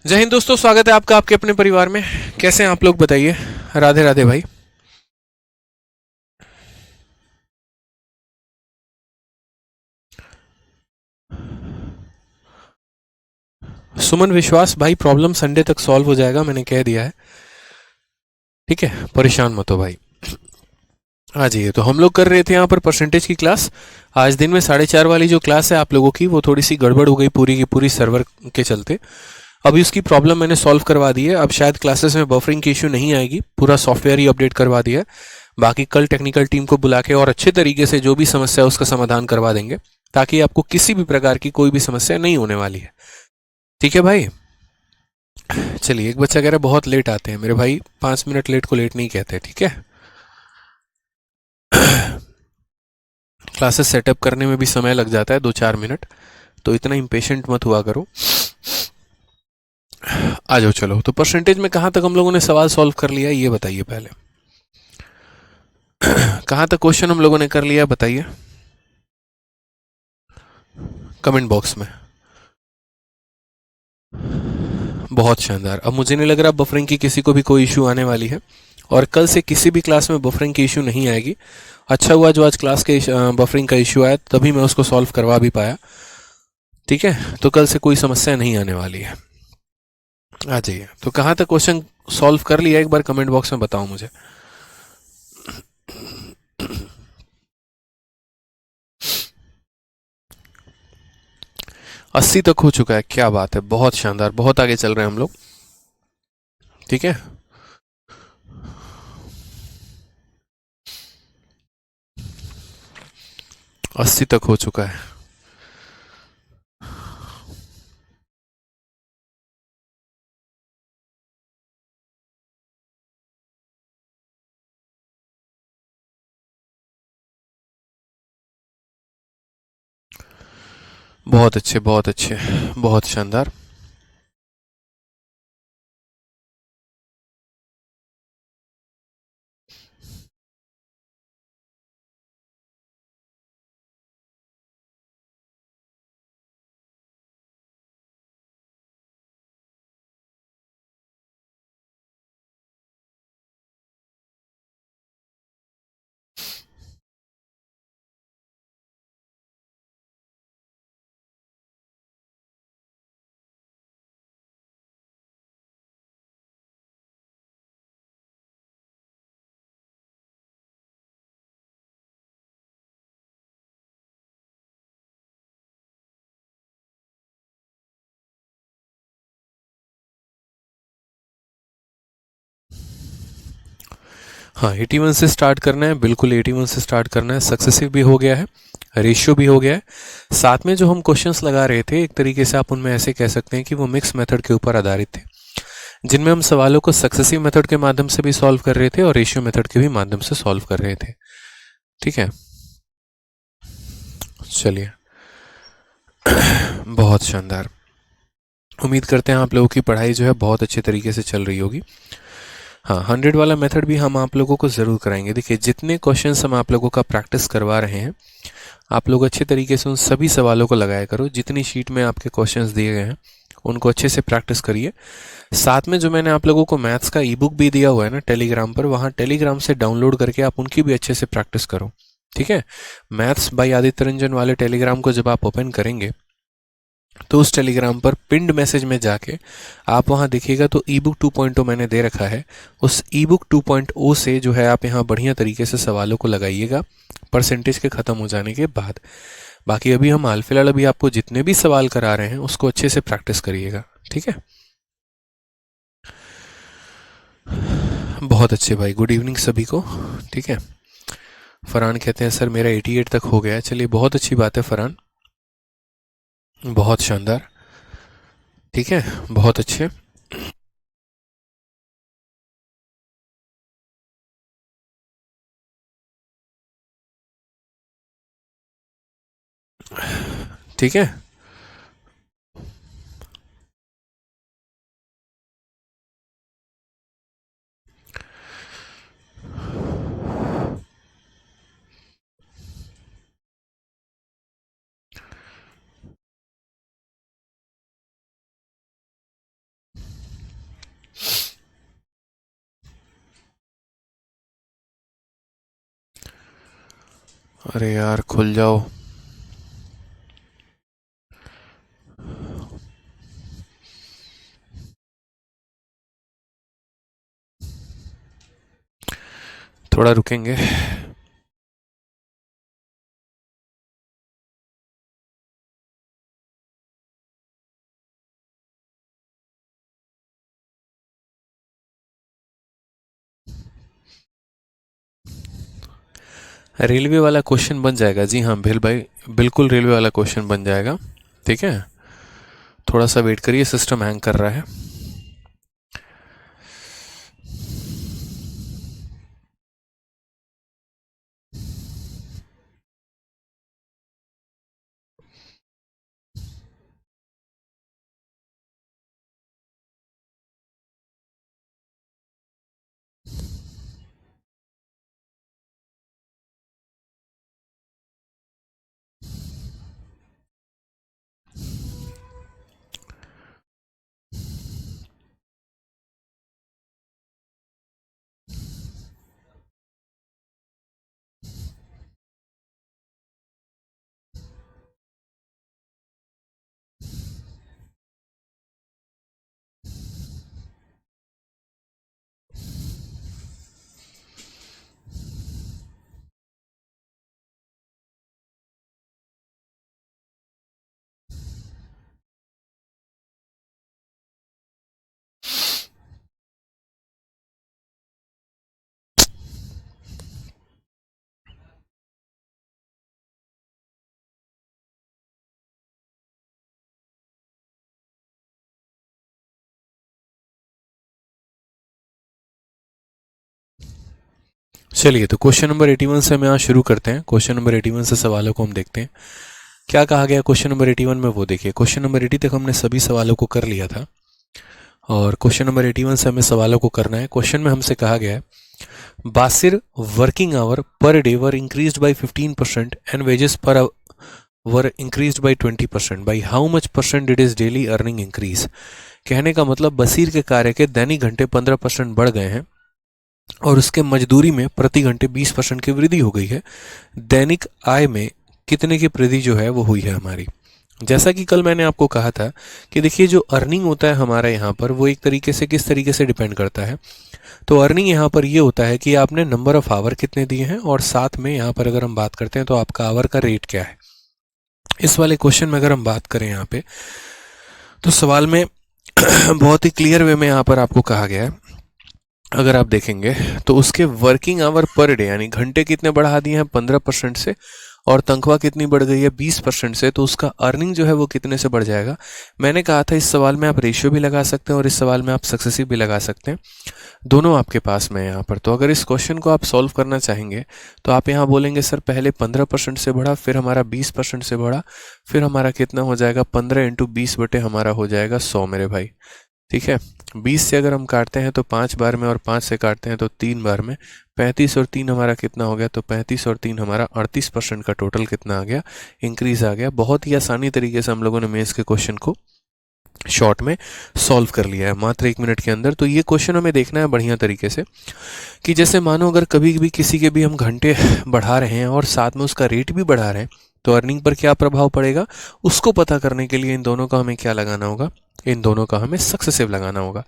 जय हिंद दोस्तों, स्वागत है आपका आपके अपने परिवार में। कैसे हैं आप लोग, बताइए। राधे राधे भाई। सुमन विश्वास भाई, प्रॉब्लम संडे तक सॉल्व हो जाएगा, मैंने कह दिया है। ठीक है, परेशान मत हो भाई। आ जाइए। तो हम लोग कर रहे थे यहाँ पर परसेंटेज की क्लास। आज दिन में 4:30 वाली जो क्लास है आप लोगों की, वो थोड़ी सी गड़बड़ हो गई पूरी की पूरी सर्वर के चलते। अभी उसकी प्रॉब्लम मैंने सॉल्व करवा दी है। अब शायद क्लासेस में बफरिंग की इशू नहीं आएगी, पूरा सॉफ्टवेयर ही अपडेट करवा दिया है। बाकी कल टेक्निकल टीम को बुला के और अच्छे तरीके से जो भी समस्या है उसका समाधान करवा देंगे, ताकि आपको किसी भी प्रकार की कोई भी समस्या नहीं होने वाली है। ठीक है भाई। चलिए, एक बच्चा कह रहा है बहुत लेट आते हैं मेरे भाई। 5 मिनट लेट को लेट नहीं कहते, ठीक है। क्लासेस सेटअप करने में भी समय लग जाता है, 2-4 मिनट। तो इतना इम्पेशेंट मत हुआ करो। आ जाओ। चलो, तो परसेंटेज में कहाँ तक हम लोगों ने सवाल सॉल्व कर लिया ये बताइए पहले। कहाँ तक क्वेश्चन हम लोगों ने कर लिया बताइए, कमेंट बॉक्स में। बहुत शानदार। अब मुझे नहीं लग रहा बफरिंग की किसी को भी कोई इशू आने वाली है, और कल से किसी भी क्लास में बफरिंग की इशू नहीं आएगी। अच्छा हुआ जो आज क्लास के बफरिंग का इशू आया, तभी मैं उसको सॉल्व करवा भी पाया। ठीक है, तो कल से कोई समस्या नहीं आने वाली है। आ जाइए। तो कहाँ तक क्वेश्चन सॉल्व कर लिया, एक बार कमेंट बॉक्स में बताओ मुझे। 80 तक हो चुका है, क्या बात है, बहुत शानदार, बहुत आगे चल रहे हैं हम लोग। ठीक है। 80 तक हो चुका है। बहुत अच्छे, बहुत अच्छे, बहुत शानदार। हाँ, 81 से स्टार्ट करना है, बिल्कुल 81 से स्टार्ट करना है। सक्सेसिव भी हो गया है, रेशियो भी हो गया है। साथ में जो हम क्वेश्चंस लगा रहे थे, एक तरीके से आप उनमें ऐसे कह सकते हैं कि वो मिक्स मेथड के ऊपर आधारित थे, जिनमें हम सवालों को सक्सेसिव मेथड के माध्यम से भी सॉल्व कर रहे थे और रेशियो मेथड के भी माध्यम से सॉल्व कर रहे थे। ठीक है। चलिए, बहुत शानदार। उम्मीद करते हैं आप लोगों की पढ़ाई जो है बहुत अच्छे तरीके से चल रही होगी। हाँ, 100 वाला मेथड भी हम आप लोगों को ज़रूर कराएंगे। देखिए, जितने क्वेश्चंस हम आप लोगों का प्रैक्टिस करवा रहे हैं, आप लोग अच्छे तरीके से उन सभी सवालों को लगाया करो। जितनी शीट में आपके क्वेश्चंस दिए गए हैं उनको अच्छे से प्रैक्टिस करिए। साथ में जो मैंने आप लोगों को मैथ्स का ई बुक भी दिया हुआ है ना टेलीग्राम पर, वहाँ टेलीग्राम से डाउनलोड करके आप उनकी भी अच्छे से प्रैक्टिस करो। ठीक है। मैथ्स बाय आदित्य रंजन वाले टेलीग्राम को जब आप ओपन करेंगे, तो उस टेलीग्राम पर पिंड मैसेज में जाके आप वहाँ देखिएगा तो ई बुक 2.0 मैंने दे रखा है। उस ई बुक 2.0 से जो है आप यहाँ बढ़िया तरीके से सवालों को लगाइएगा परसेंटेज के ख़त्म हो जाने के बाद। बाकी अभी हम हाल फिलहाल अभी आपको जितने भी सवाल करा रहे हैं उसको अच्छे से प्रैक्टिस करिएगा। ठीक है। बहुत अच्छे भाई, गुड इवनिंग सभी को। ठीक है। फरहान कहते हैं सर मेरा 88 तक हो गया है। चलिए, बहुत अच्छी बात है फरहान, बहुत शानदार। ठीक है, बहुत अच्छे। ठीक है। अरे यार खुल जाओ। थोड़ा रुकेंगे। रेलवे वाला क्वेश्चन बन जाएगा जी, हाँ भेल भाई, बिल्कुल रेलवे वाला क्वेश्चन बन जाएगा। ठीक है, थोड़ा सा वेट करिए, सिस्टम हैंग कर रहा है। चलिए, तो क्वेश्चन नंबर 81 से हम यहाँ शुरू करते हैं। क्वेश्चन नंबर 81 से सवालों को हम देखते हैं क्या कहा गया क्वेश्चन नंबर 81 में, वो देखिए। क्वेश्चन नंबर 80 तक हमने सभी सवालों को कर लिया था और क्वेश्चन नंबर 81 से हमें सवालों को करना है। क्वेश्चन में हमसे कहा गया है बासिर working hour per day were increased by 15% and wages per were increased by 20%, by how much percent did is daily earning increase. कहने का मतलब बसीर के कार्य के दैनिक घंटे 15% बढ़ गए हैं और उसके मजदूरी में प्रति घंटे 20% की वृद्धि हो गई है। दैनिक आय में कितने की वृद्धि जो है वो हुई है हमारी। जैसा कि कल मैंने आपको कहा था कि देखिए जो अर्निंग होता है हमारा यहाँ पर वो एक तरीके से किस तरीके से डिपेंड करता है। तो अर्निंग यहाँ पर ये होता है कि आपने नंबर ऑफ आवर कितने दिए हैं और साथ में यहाँ पर अगर हम बात करते हैं तो आपका आवर का रेट क्या है। इस वाले क्वेश्चन में अगर हम बात करें यहाँ पे तो सवाल में बहुत ही क्लियर वे में यहाँ पर आपको कहा गया है, अगर आप देखेंगे तो उसके वर्किंग आवर पर डे यानी घंटे कितने बढ़ा दिए हैं 15% से और तनख्वाह कितनी बढ़ गई है 20% से, तो उसका अर्निंग जो है वो कितने से बढ़ जाएगा। मैंने कहा था इस सवाल में आप रेशियो भी लगा सकते हैं और इस सवाल में आप सक्सेसिव भी लगा सकते हैं, दोनों आपके पास में यहाँ पर। तो अगर इस क्वेश्चन को आप सॉल्व करना चाहेंगे तो आप यहाँ बोलेंगे सर पहले 15% से बढ़ा, फिर हमारा 20% से बढ़ा, फिर हमारा कितना हो जाएगा 15 × 20 बटे हमारा हो जाएगा 100 मेरे भाई। ठीक है, 20 से अगर हम काटते हैं तो 5 बार में और 5 से काटते हैं तो 3 बार में, 35 और 3 हमारा कितना हो गया, तो 35 और 3 हमारा 38% का टोटल कितना आ गया, इंक्रीज आ गया। बहुत ही आसानी तरीके से हम लोगों ने मेंस के क्वेश्चन को शॉर्ट में सॉल्व कर लिया है मात्र 1 मिनट के अंदर। तो ये क्वेश्चन हमें देखना है बढ़िया तरीके से कि जैसे मानो अगर कभी भी किसी के भी हम घंटे बढ़ा रहे हैं और साथ में उसका रेट भी बढ़ा रहे हैं तो अर्निंग पर क्या प्रभाव पड़ेगा, उसको पता करने के लिए इन दोनों का हमें क्या लगाना होगा, इन दोनों का हमें सक्सेसिव लगाना होगा।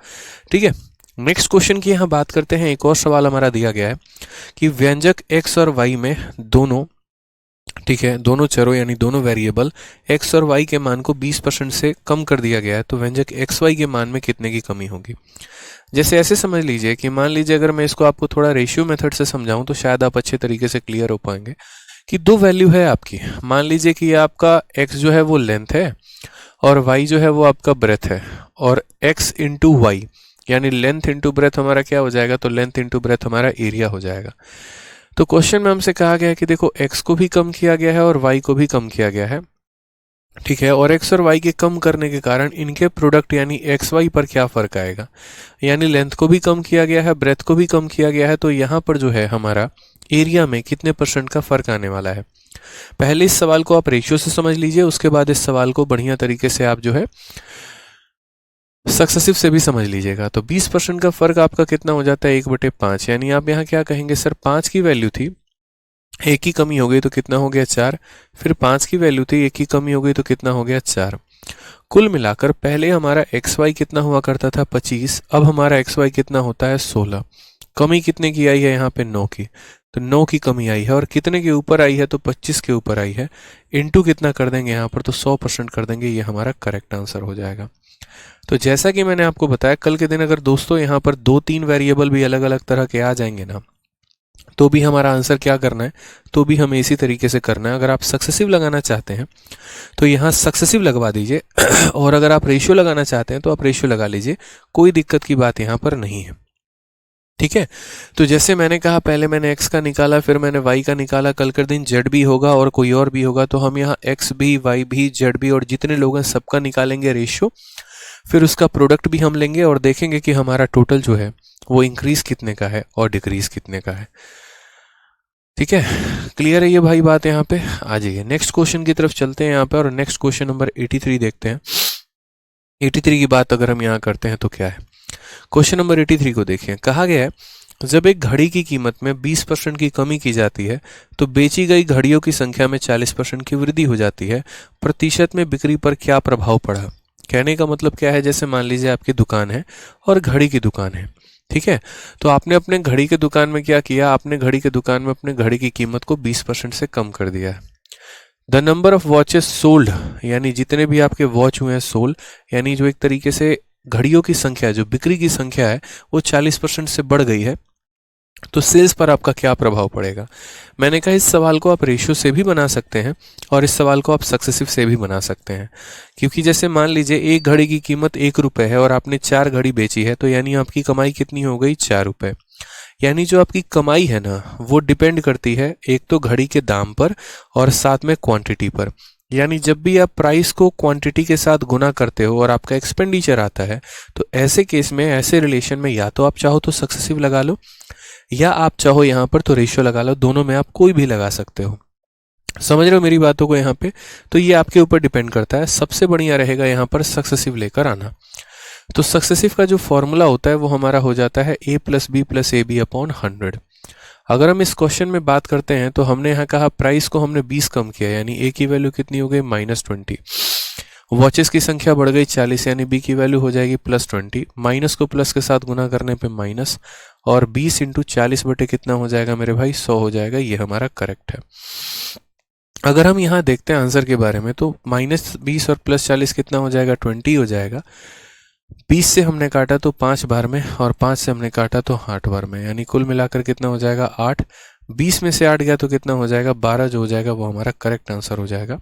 ठीक है, नेक्स्ट क्वेश्चन की यहाँ बात करते हैं। एक और सवाल हमारा दिया गया है कि व्यंजक x और y में दोनों, ठीक है, दोनों चरों यानी दोनों वेरिएबल x और y के मान को 20% से कम कर दिया गया है, तो व्यंजक एक्स वाई के मान में कितने की कमी होगी। जैसे ऐसे समझ लीजिए कि मान लीजिए अगर मैं इसको आपको थोड़ा रेशियो मेथड से समझाऊं तो शायद आप अच्छे तरीके से क्लियर हो पाएंगे कि दो वैल्यू है आपकी। मान लीजिए कि आपका x जो है वो लेंथ है और y जो है वो आपका ब्रेथ है, और x इंटू वाई यानी लेंथ इंटू ब्रेथ हमारा क्या हो जाएगा, तो लेंथ इंटू ब्रेथ हमारा एरिया हो जाएगा। तो क्वेश्चन में हमसे कहा गया है कि देखो x को भी कम किया गया है और y को भी कम किया गया है। ठीक है, और x और y के कम करने के कारण इनके प्रोडक्ट यानी एक्स वाई पर क्या फर्क आएगा, यानी लेंथ को भी कम किया गया है, ब्रेथ को भी कम किया गया है, तो यहाँ पर जो है हमारा एरिया में कितने % का फर्क आने वाला है। पहले इस सवाल को आप रेशियो से समझ लीजिए, उसके बाद इस सवाल को बढ़िया तरीके से आप जो है सक्सेसिव से भी समझ लीजिएगा। तो 20% का फर्क आपका कितना हो जाता है 1/5, यानी आप यहाँ क्या कहेंगे सर 5 की वैल्यू थी एक की कमी हो गई तो कितना हो गया 4, फिर 5 की वैल्यू थी, एक की कमी हो गई तो कितना हो गया 4। कुल मिलाकर पहले हमारा एक्स वाई कितना हुआ करता था 25, अब हमारा एक्स वाई कितना होता है 16। कमी कितने की आई है यहाँ पे 9 की, तो 9 की कमी आई है, और कितने के ऊपर आई है तो 25 के ऊपर आई है। इनटू कितना कर देंगे यहाँ पर, तो 100% कर देंगे, ये हमारा करेक्ट आंसर हो जाएगा। तो जैसा कि मैंने आपको बताया, कल के दिन अगर दोस्तों यहाँ पर 2-3 वेरिएबल भी अलग अलग तरह के आ जाएंगे ना, तो भी हमारा आंसर क्या करना है, तो भी हमें इसी तरीके से करना है। अगर आप सक्सेसिव लगाना चाहते हैं तो यहाँ सक्सेसिव लगवा दीजिए और अगर आप रेशियो लगाना चाहते हैं तो आप रेशियो लगा लीजिए, कोई दिक्कत की बात यहाँ पर नहीं है। ठीक है, तो जैसे मैंने कहा, पहले मैंने x का निकाला, फिर मैंने y का निकाला, कल के दिन z भी होगा और कोई और भी होगा, तो हम यहाँ x भी, y भी, z भी और जितने लोग हैं सबका निकालेंगे रेशियो। फिर उसका प्रोडक्ट भी हम लेंगे और देखेंगे कि हमारा टोटल जो है वो इंक्रीज कितने का है और डिक्रीज कितने का है। ठीक है, क्लियर है ये भाई बात। यहाँ पे आ जाइए, नेक्स्ट क्वेश्चन की तरफ चलते हैं यहाँ पे, और नेक्स्ट क्वेश्चन नंबर 83 देखते हैं। 83 की बात अगर हम यहाँ करते हैं तो क्या है, क्वेश्चन नंबर 83 को देखिए। कहा गया है, जब एक घड़ी की कीमत में 20% की कमी की जाती है तो बेची गई घड़ियों की संख्या में 40% की वृद्धि हो जाती है, प्रतिशत में बिक्री पर क्या प्रभाव पड़ा। कहने का मतलब क्या है, जैसे मान लीजिए आपकी दुकान है और घड़ी की दुकान है, ठीक है, तो आपने अपने घड़ी के दुकान में क्या किया, आपने घड़ी के दुकान में अपने घड़ी की कीमत को 20% से कम कर दिया है। The number of watches sold, यानी जितने भी आपके वॉच हुए हैं सोल्ड, यानी जो एक तरीके से घड़ियों की संख्या, जो बिक्री की संख्या है वो 40% से बढ़ गई है, तो सेल्स पर आपका क्या प्रभाव पड़ेगा। मैंने कहा इस सवाल को आप रेशियो से भी बना सकते हैं और इस सवाल को आप सक्सेसिव से भी बना सकते हैं, क्योंकि जैसे मान लीजिए एक घड़ी की कीमत 1 रुपये है और आपने 4 घड़ी बेची है, तो यानी आपकी कमाई कितनी हो गई 4 रुपये। यानी जो आपकी कमाई है ना, वो डिपेंड करती है एक तो घड़ी के दाम पर और साथ में क्वांटिटी पर। यानी जब भी आप प्राइस को क्वांटिटी के साथ गुना करते हो और आपका एक्सपेंडिचर आता है, तो ऐसे केस में, ऐसे रिलेशन में, या तो आप चाहो तो सक्सेसिव लगा लो या आप चाहो यहाँ पर तो रेशियो लगा लो, दोनों में आप कोई भी लगा सकते हो। समझ रहे हो मेरी बातों को यहाँ पे, तो ये आपके ऊपर डिपेंड करता है। सबसे बढ़िया रहेगा यहाँ पर सक्सेसिव लेकर आना। तो सक्सेसिव का जो फॉर्मूला होता है वो हमारा हो जाता है a plus B plus A B upon 100। अगर हम इस क्वेश्चन में बात करते हैं तो हमने यहाँ कहा प्राइस को हमने 20 कम किया, यानी ए की वैल्यू कितनी हो गई -20। वॉचेस की संख्या बढ़ गई 40, यानी बी की वैल्यू हो जाएगी +20। माइनस को प्लस के साथ गुना करने पे माइनस, और 20 इंटू 40 बटे कितना हो जाएगा मेरे भाई 100 हो जाएगा। ये हमारा करेक्ट है। अगर हम यहाँ देखते हैं आंसर के बारे में, तो -20 और +40 कितना हो जाएगा 20 हो जाएगा। 20 से हमने काटा तो 5 बार में और 5 से हमने काटा तो 8 बार में, यानी कुल मिलाकर कितना हो जाएगा 8। 20 में से 8 गया तो कितना हो जाएगा 12, जो हो जाएगा वो हमारा करेक्ट आंसर हो जाएगा।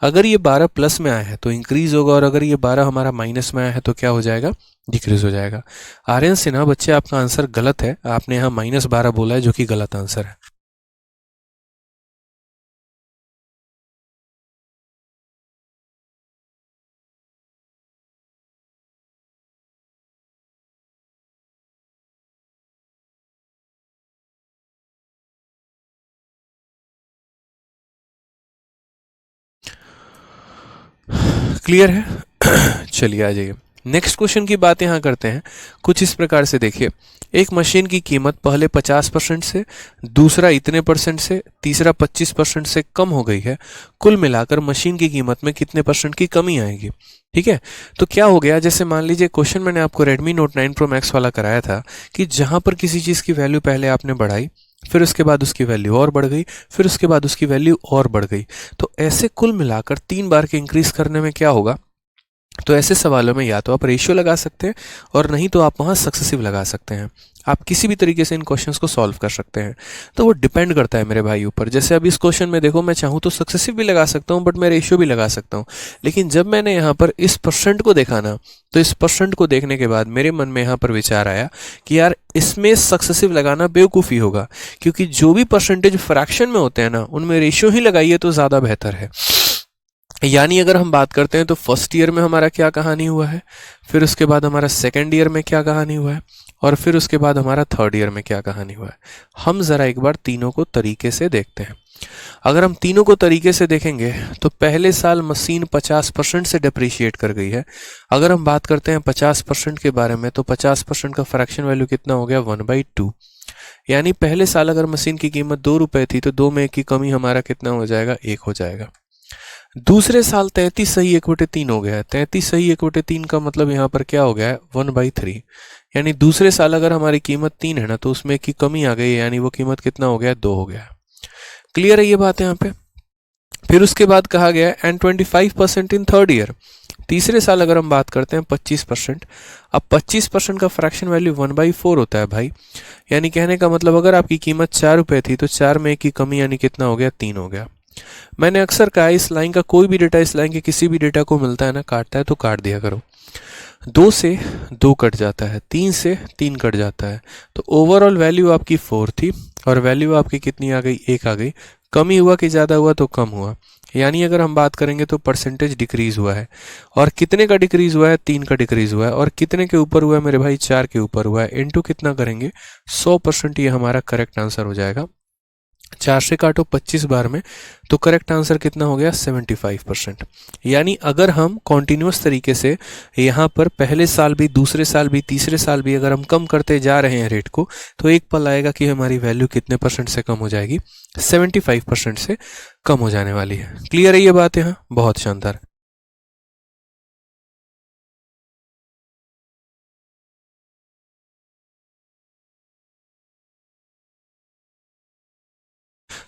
अगर ये 12 प्लस में आया है तो इंक्रीज होगा, और अगर ये 12 हमारा माइनस में आया है तो क्या हो जाएगा डिक्रीज हो जाएगा। आर्यन सिन्हा बच्चे, आपका आंसर गलत है, आपने यहाँ -12 बोला है, जो कि गलत आंसर है। क्लियर है चलिए आ जाइए, नेक्स्ट क्वेश्चन की बात यहाँ करते हैं। कुछ इस प्रकार से देखिए, एक मशीन की कीमत पहले 50% से, दूसरा इतने परसेंट से, तीसरा 25% से कम हो गई है। कुल मिलाकर मशीन की कीमत में कितने % की कमी आएगी। ठीक है, तो क्या हो गया, जैसे मान लीजिए क्वेश्चन मैंने आपको Redmi Note 9 Pro Max वाला कराया था कि जहां पर किसी चीज़ की वैल्यू पहले आपने बढ़ाई, फिर उसके बाद उसकी वैल्यू और बढ़ गई, फिर उसके बाद उसकी वैल्यू और बढ़ गई, तो ऐसे कुल मिलाकर 3 बार के इंक्रीज करने में क्या होगा। तो ऐसे सवालों में या तो आप रेशियो लगा सकते हैं और नहीं तो आप वहाँ सक्सेसिव लगा सकते हैं। आप किसी भी तरीके से इन क्वेश्चंस को सॉल्व कर सकते हैं, तो वो डिपेंड करता है मेरे भाई ऊपर। जैसे अब इस क्वेश्चन में देखो, मैं चाहूँ तो सक्सेसिव भी लगा सकता हूँ, बट मैं रेशियो भी लगा सकता हूँ। लेकिन जब मैंने यहाँ पर इस परसेंट को देखा ना, तो इस परसेंट को देखने के बाद मेरे मन में यहाँ पर विचार आया कि यार इसमें सक्सेसिव लगाना बेवकूफ़ी होगा, क्योंकि जो भी परसेंटेज फ्रैक्शन में होते हैं ना, उनमें रेशियो ही लगाइए तो ज़्यादा बेहतर है। यानी अगर हम बात करते हैं तो फर्स्ट ईयर में हमारा क्या कहानी हुआ है, फिर उसके बाद हमारा सेकेंड ईयर में क्या कहानी हुआ है, और फिर उसके बाद हमारा थर्ड ईयर में क्या कहानी हुआ है। हम ज़रा एक बार तीनों को तरीके से देखते हैं। अगर हम तीनों को तरीके से देखेंगे तो पहले साल मशीन 50% से डिप्रिशिएट कर गई है। अगर हम बात करते हैं 50% के बारे में तो 50% का फ्रैक्शन वैल्यू कितना हो गया 1/2। यानी पहले साल अगर मशीन की कीमत 2 रुपए थी तो 2 में 1 की कमी हमारा कितना हो जाएगा 1 हो जाएगा। दूसरे साल 33 सही 1/3 हो गया है। 33 सही 1/3 का मतलब यहाँ पर क्या हो गया है 1/3। यानी दूसरे साल अगर हमारी कीमत 3 है ना तो उसमें 1 की कमी आ गई है, यानी वो कीमत कितना हो गया 2 हो गया। क्लियर है ये बात यहाँ पे। फिर उसके बाद कहा गया एंड 25% इन थर्ड ईयर। तीसरे साल अगर हम बात करते हैं 25%। अब 25% का फ्रैक्शन वैल्यू 1/4 होता है भाई। यानी कहने का मतलब अगर आपकी कीमत 4 रुपए थी तो 4 में 1 की कमी यानी कितना हो गया 3 हो गया। मैंने अक्सर कहा इस लाइन का कोई भी डेटा इस लाइन के किसी भी डेटा को मिलता है ना, काटता है तो काट दिया करो। 2 से 2 कट जाता है, 3 से 3 कट जाता है, तो ओवरऑल वैल्यू आपकी 4 थी और वैल्यू आपकी कितनी आ गई 1 आ गई। कम ही हुआ कि ज़्यादा हुआ तो कम हुआ। यानी अगर हम बात करेंगे तो परसेंटेज डिक्रीज हुआ है। और कितने का डिक्रीज हुआ है 3 का डिक्रीज हुआ है। और कितने के ऊपर हुआ है मेरे भाई 4 के ऊपर हुआ है। इनटू कितना करेंगे 100%। ये हमारा करेक्ट आंसर हो जाएगा। 4 से काटो 25 बार में तो करेक्ट आंसर कितना हो गया 75%। यानी अगर हम कॉन्टिन्यूस तरीके से यहाँ पर पहले साल भी दूसरे साल भी तीसरे साल भी अगर हम कम करते जा रहे हैं रेट को तो एक पल आएगा कि हमारी वैल्यू कितने % से कम हो जाएगी 75% से कम हो जाने वाली है। क्लियर है ये बात यहाँ? बहुत शानदार।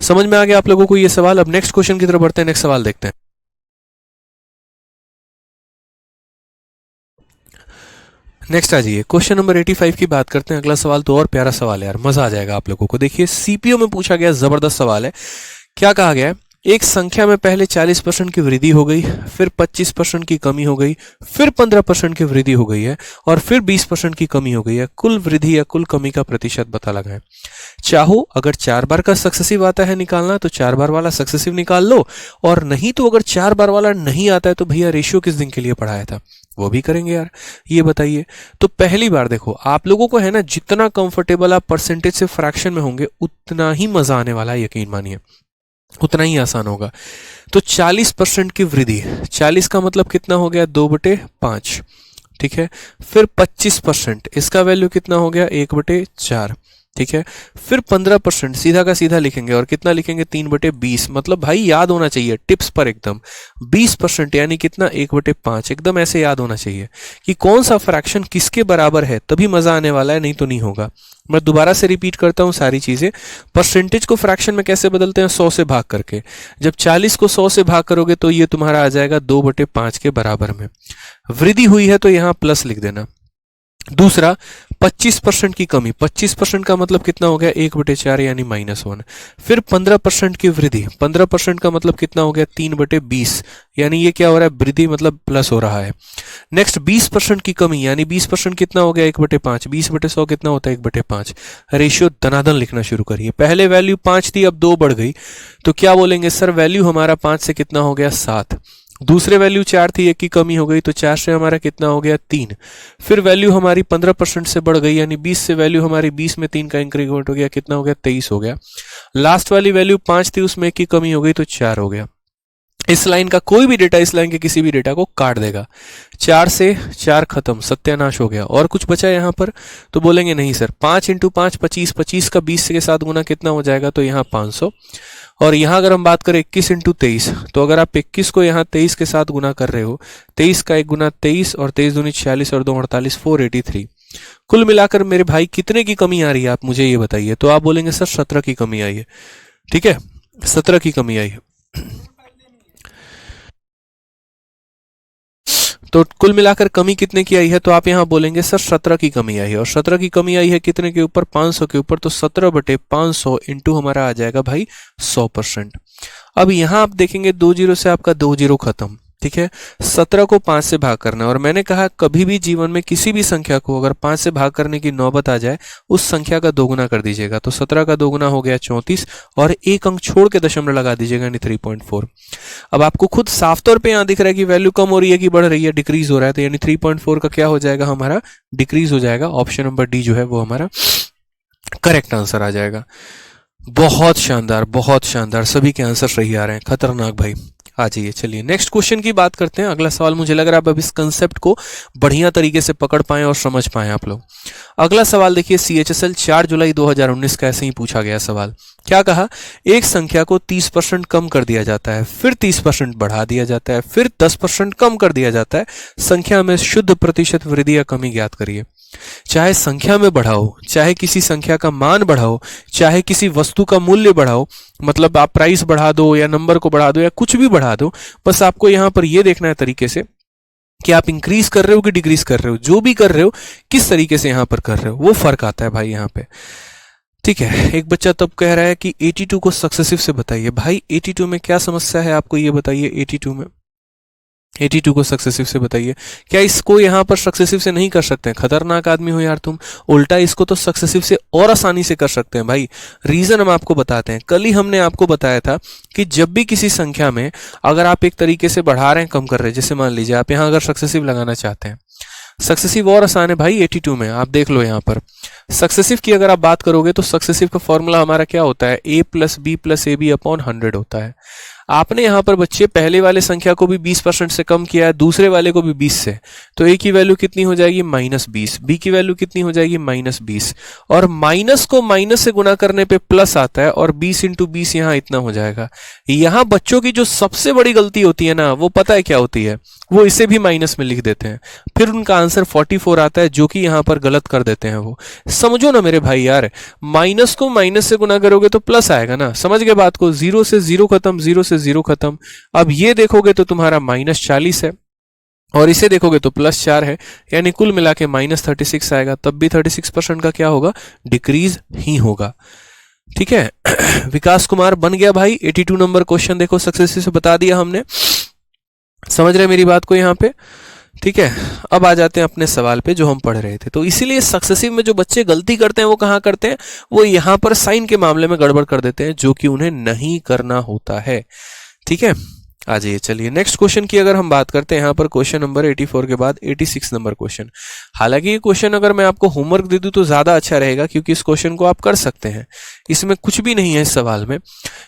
समझ में आ गया आप लोगों को ये सवाल? अब नेक्स्ट क्वेश्चन की तरफ बढ़ते हैं। नेक्स्ट सवाल देखते हैं। नेक्स्ट आ जाइए, क्वेश्चन नंबर 85 की बात करते हैं। अगला सवाल तो और प्यारा सवाल है यार, मजा आ जाएगा आप लोगों को। देखिए सीपीओ में पूछा गया जबरदस्त सवाल है। क्या कहा गया है? एक संख्या में पहले 40% की वृद्धि हो गई, फिर 25% की कमी हो गई, फिर 15% की वृद्धि हो गई है और फिर 20% की कमी हो गई है। कुल वृद्धि या कुल कमी का प्रतिशत पता लगाएं। चाहो अगर 4 बार का सक्सेसिव आता है निकालना तो 4 बार वाला सक्सेसिव निकाल लो, और नहीं तो अगर 4 बार वाला नहीं आता है तो भैया रेशियो किस दिन के लिए पढ़ाया था वो भी करेंगे यार। ये बताइए, तो पहली बार देखो आप लोगों को है ना, जितना कंफर्टेबल आप परसेंटेज से फ्रैक्शन में होंगे उतना ही मजा आने वाला है, यकीन मानिए उतना ही आसान होगा। तो 40% की वृद्धि, 40 का मतलब कितना हो गया 2/5, ठीक है। फिर 25%, इसका वैल्यू कितना हो गया 1/4, ठीक है। फिर 15% सीधा का सीधा लिखेंगे और कितना लिखेंगे 3/20, मतलब भाई याद होना चाहिए टिप्स पर एकदम। 20% यानी कितना 1/5, एकदम ऐसे याद होना चाहिए कि कौन सा फ्रैक्शन किसके बराबर है, तभी मजा आने वाला है, नहीं तो नहीं होगा। मैं दोबारा से रिपीट करता हूं सारी चीजें। परसेंटेज को फ्रैक्शन में कैसे बदलते हैं 100 से भाग करके। जब 40 को 100 से भाग करोगे तो ये तुम्हारा आ जाएगा 2/5 के बराबर में। वृद्धि हुई है तो यहां प्लस लिख देना। दूसरा 25% की कमी, 25% का मतलब कितना हो गया 1/4 यानी -1। फिर 15% की वृद्धि, 15% का मतलब कितना हो गया 3/20 यानी ये क्या हो रहा है वृद्धि मतलब प्लस हो रहा है। नेक्स्ट 20% की कमी यानी 20% कितना हो गया 1/5, 20/100 कितना होता है 1/5। रेशियो दनादन लिखना शुरू करिए। पहले वैल्यू 5 थी अब 2 बढ़ गई तो क्या बोलेंगे सर वैल्यू हमारा 5 से कितना हो गया 7। दूसरे वैल्यू 4 थी 1 की कमी हो गई तो 4 से हमारा कितना हो गया 3। फिर वैल्यू हमारी 15% से बढ़ गई यानी 20 से वैल्यू हमारी 20 में 3 का इंक्रीमेंट हो गया, कितना हो गया 23 हो गया। लास्ट वाली वैल्यू 5 थी उसमें 1 की कमी हो गई तो 4 हो गया। इस लाइन का कोई भी डेटा इस लाइन के किसी भी डेटा को काट देगा। 4 से 4 खत्म, सत्यानाश हो गया। और कुछ बचा यहाँ पर तो बोलेंगे नहीं सर 5 × 5 25, 25 का 20 के साथ गुना कितना हो जाएगा तो यहाँ 500। और यहाँ अगर हम बात करें 21 × 23 तो अगर आप 21 को यहाँ 23 के साथ गुना कर रहे हो, 23 का 1 गुना 23 और 23 दूनी 46 और 2 48, 483। कुल मिलाकर मेरे भाई कितने की कमी आ रही है आप मुझे ये बताइए। तो आप बोलेंगे सर 17 की कमी आई है, ठीक है 17 की कमी आई है। तो कुल मिलाकर कमी कितने की आई है तो आप यहां बोलेंगे सर 17 की कमी आई है। और 17 की कमी आई है कितने के ऊपर 500 के ऊपर, तो 17/500 इंटू हमारा आ जाएगा भाई 100%। अब यहां आप देखेंगे 2 जीरो से आपका 2 जीरो खत्म, ठीक है, 17 को 5 से भाग करना है। और मैंने कहा कभी भी जीवन में किसी भी संख्या को अगर 5 से भाग करने की नौबत आ जाए उस संख्या का दोगुना कर दीजिएगा। तो 17 का दोगुना हो गया 34 और एक अंक छोड़ के दशमलव लगा दीजिएगा, यानी 3.4। अब आपको खुद साफ तौर पे यहाँ दिख रहा है कि वैल्यू कम हो रही है कि बढ़ रही है, डिक्रीज हो रहा है, तो यानी 3.4 का क्या हो जाएगा हमारा, डिक्रीज हो जाएगा। ऑप्शन नंबर डी जो है वो हमारा करेक्ट आंसर आ जाएगा। बहुत शानदार, बहुत शानदार, सभी के आंसर सही आ रहे हैं, खतरनाक भाई। आ जाइए, चलिए नेक्स्ट क्वेश्चन की बात करते हैं। अगला सवाल, मुझे लग रहा है अब इस कंसेप्ट को बढ़िया तरीके से पकड़ पाएं और समझ पाएं आप लोग। अगला सवाल देखिए, CHSL 4 जुलाई 2019 का ऐसे ही पूछा गया सवाल। क्या कहा, एक संख्या को 30% कम कर दिया जाता है, फिर 30% बढ़ा दिया जाता है, फिर 10% कम कर दिया जाता है, संख्या में शुद्ध प्रतिशत वृद्धि या कमी ज्ञात करिए। चाहे संख्या में बढ़ाओ, चाहे किसी संख्या का मान बढ़ाओ, चाहे किसी वस्तु का मूल्य बढ़ाओ, मतलब आप प्राइस बढ़ा दो या नंबर को बढ़ा दो या कुछ भी बढ़ा दो, बस आपको यहां पर यह देखना है तरीके से कि आप इंक्रीज कर रहे हो कि डिक्रीज कर रहे हो, जो भी कर रहे हो किस तरीके से यहां पर कर रहे हो, वो फर्क आता है भाई यहां पे। ठीक है, एक बच्चा तब कह रहा है कि 82 को सक्सेसिव से बताइए। भाई 82 में क्या समस्या है आपको ये बताइए। 82 को सक्सेसिव से बताइए। क्या इसको यहां पर सक्सेसिव से नहीं कर सकते हैं? खतरनाक आदमी हो यार तुम। उल्टा इसको तो सक्सेसिव से और आसानी से कर सकते हैं भाई। रीजन हम आपको बताते हैं। कल ही हमने आपको बताया था कि जब भी किसी संख्या में अगर आप एक तरीके से बढ़ा रहे हैं, कम कर रहे हैं, जैसे मान लीजिए आप यहां अगर सक्सेसिव लगाना चाहते हैं, सक्सेसिव और आसान है भाई 82 में। आप देख लो यहां पर सक्सेसिव की अगर आप बात करोगे तो सक्सेसिव का फॉर्मूला हमारा क्या होता है, a plus B plus A B upon 100 होता है। आपने यहां पर बच्चे पहले वाले संख्या को भी 20% से कम किया है, दूसरे वाले को भी 20 से, तो a की वैल्यू कितनी हो जाएगी, -20, b की वैल्यू कितनी हो जाएगी, -20, और माइनस को माइनस से गुना करने पे प्लस आता है और 20 इंटू 20 यहां इतना हो जाएगा। यहां बच्चों की जो सबसे बड़ी गलती होती है ना, वो पता है क्या होती है, वो इसे भी माइनस में लिख देते हैं, फिर उनका आंसर 44 आता है, जो कि यहां पर गलत कर देते हैं। वो समझो ना मेरे भाई यार, माइनस को माइनस से गुना करोगे तो प्लस आएगा ना, समझ गए बात को। 0 से 0 खत्म, 0 से 0 खत्म। अब ये देखोगे तो तुम्हारा -40 है और इसे देखोगे तो +4 है, यानी कुल मिला के -36 आएगा। तब भी 36% का क्या होगा, डिक्रीज ही होगा। ठीक है विकास कुमार बन गया भाई। 82 नंबर क्वेश्चन देखो सक्सेसिव से बता दिया हमने। समझ रहे मेरी बात को यहां पे? ठीक है, अब आ जाते हैं अपने सवाल पे जो हम पढ़ रहे थे। तो इसीलिए सक्सेसिव में जो बच्चे गलती करते हैं वो कहां करते हैं, वो यहां पर साइन के मामले में गड़बड़ कर देते हैं, जो कि उन्हें नहीं करना होता है। ठीक है, आ जाइए, चलिए नेक्स्ट क्वेश्चन की अगर हम बात करते हैं, यहां पर क्वेश्चन नंबर 84 के बाद 86 नंबर क्वेश्चन। हालांकि ये क्वेश्चन अगर मैं आपको होमवर्क दे दूं तो ज्यादा अच्छा रहेगा, क्योंकि इस क्वेश्चन को आप कर सकते हैं। इसमें कुछ भी नहीं है इस सवाल में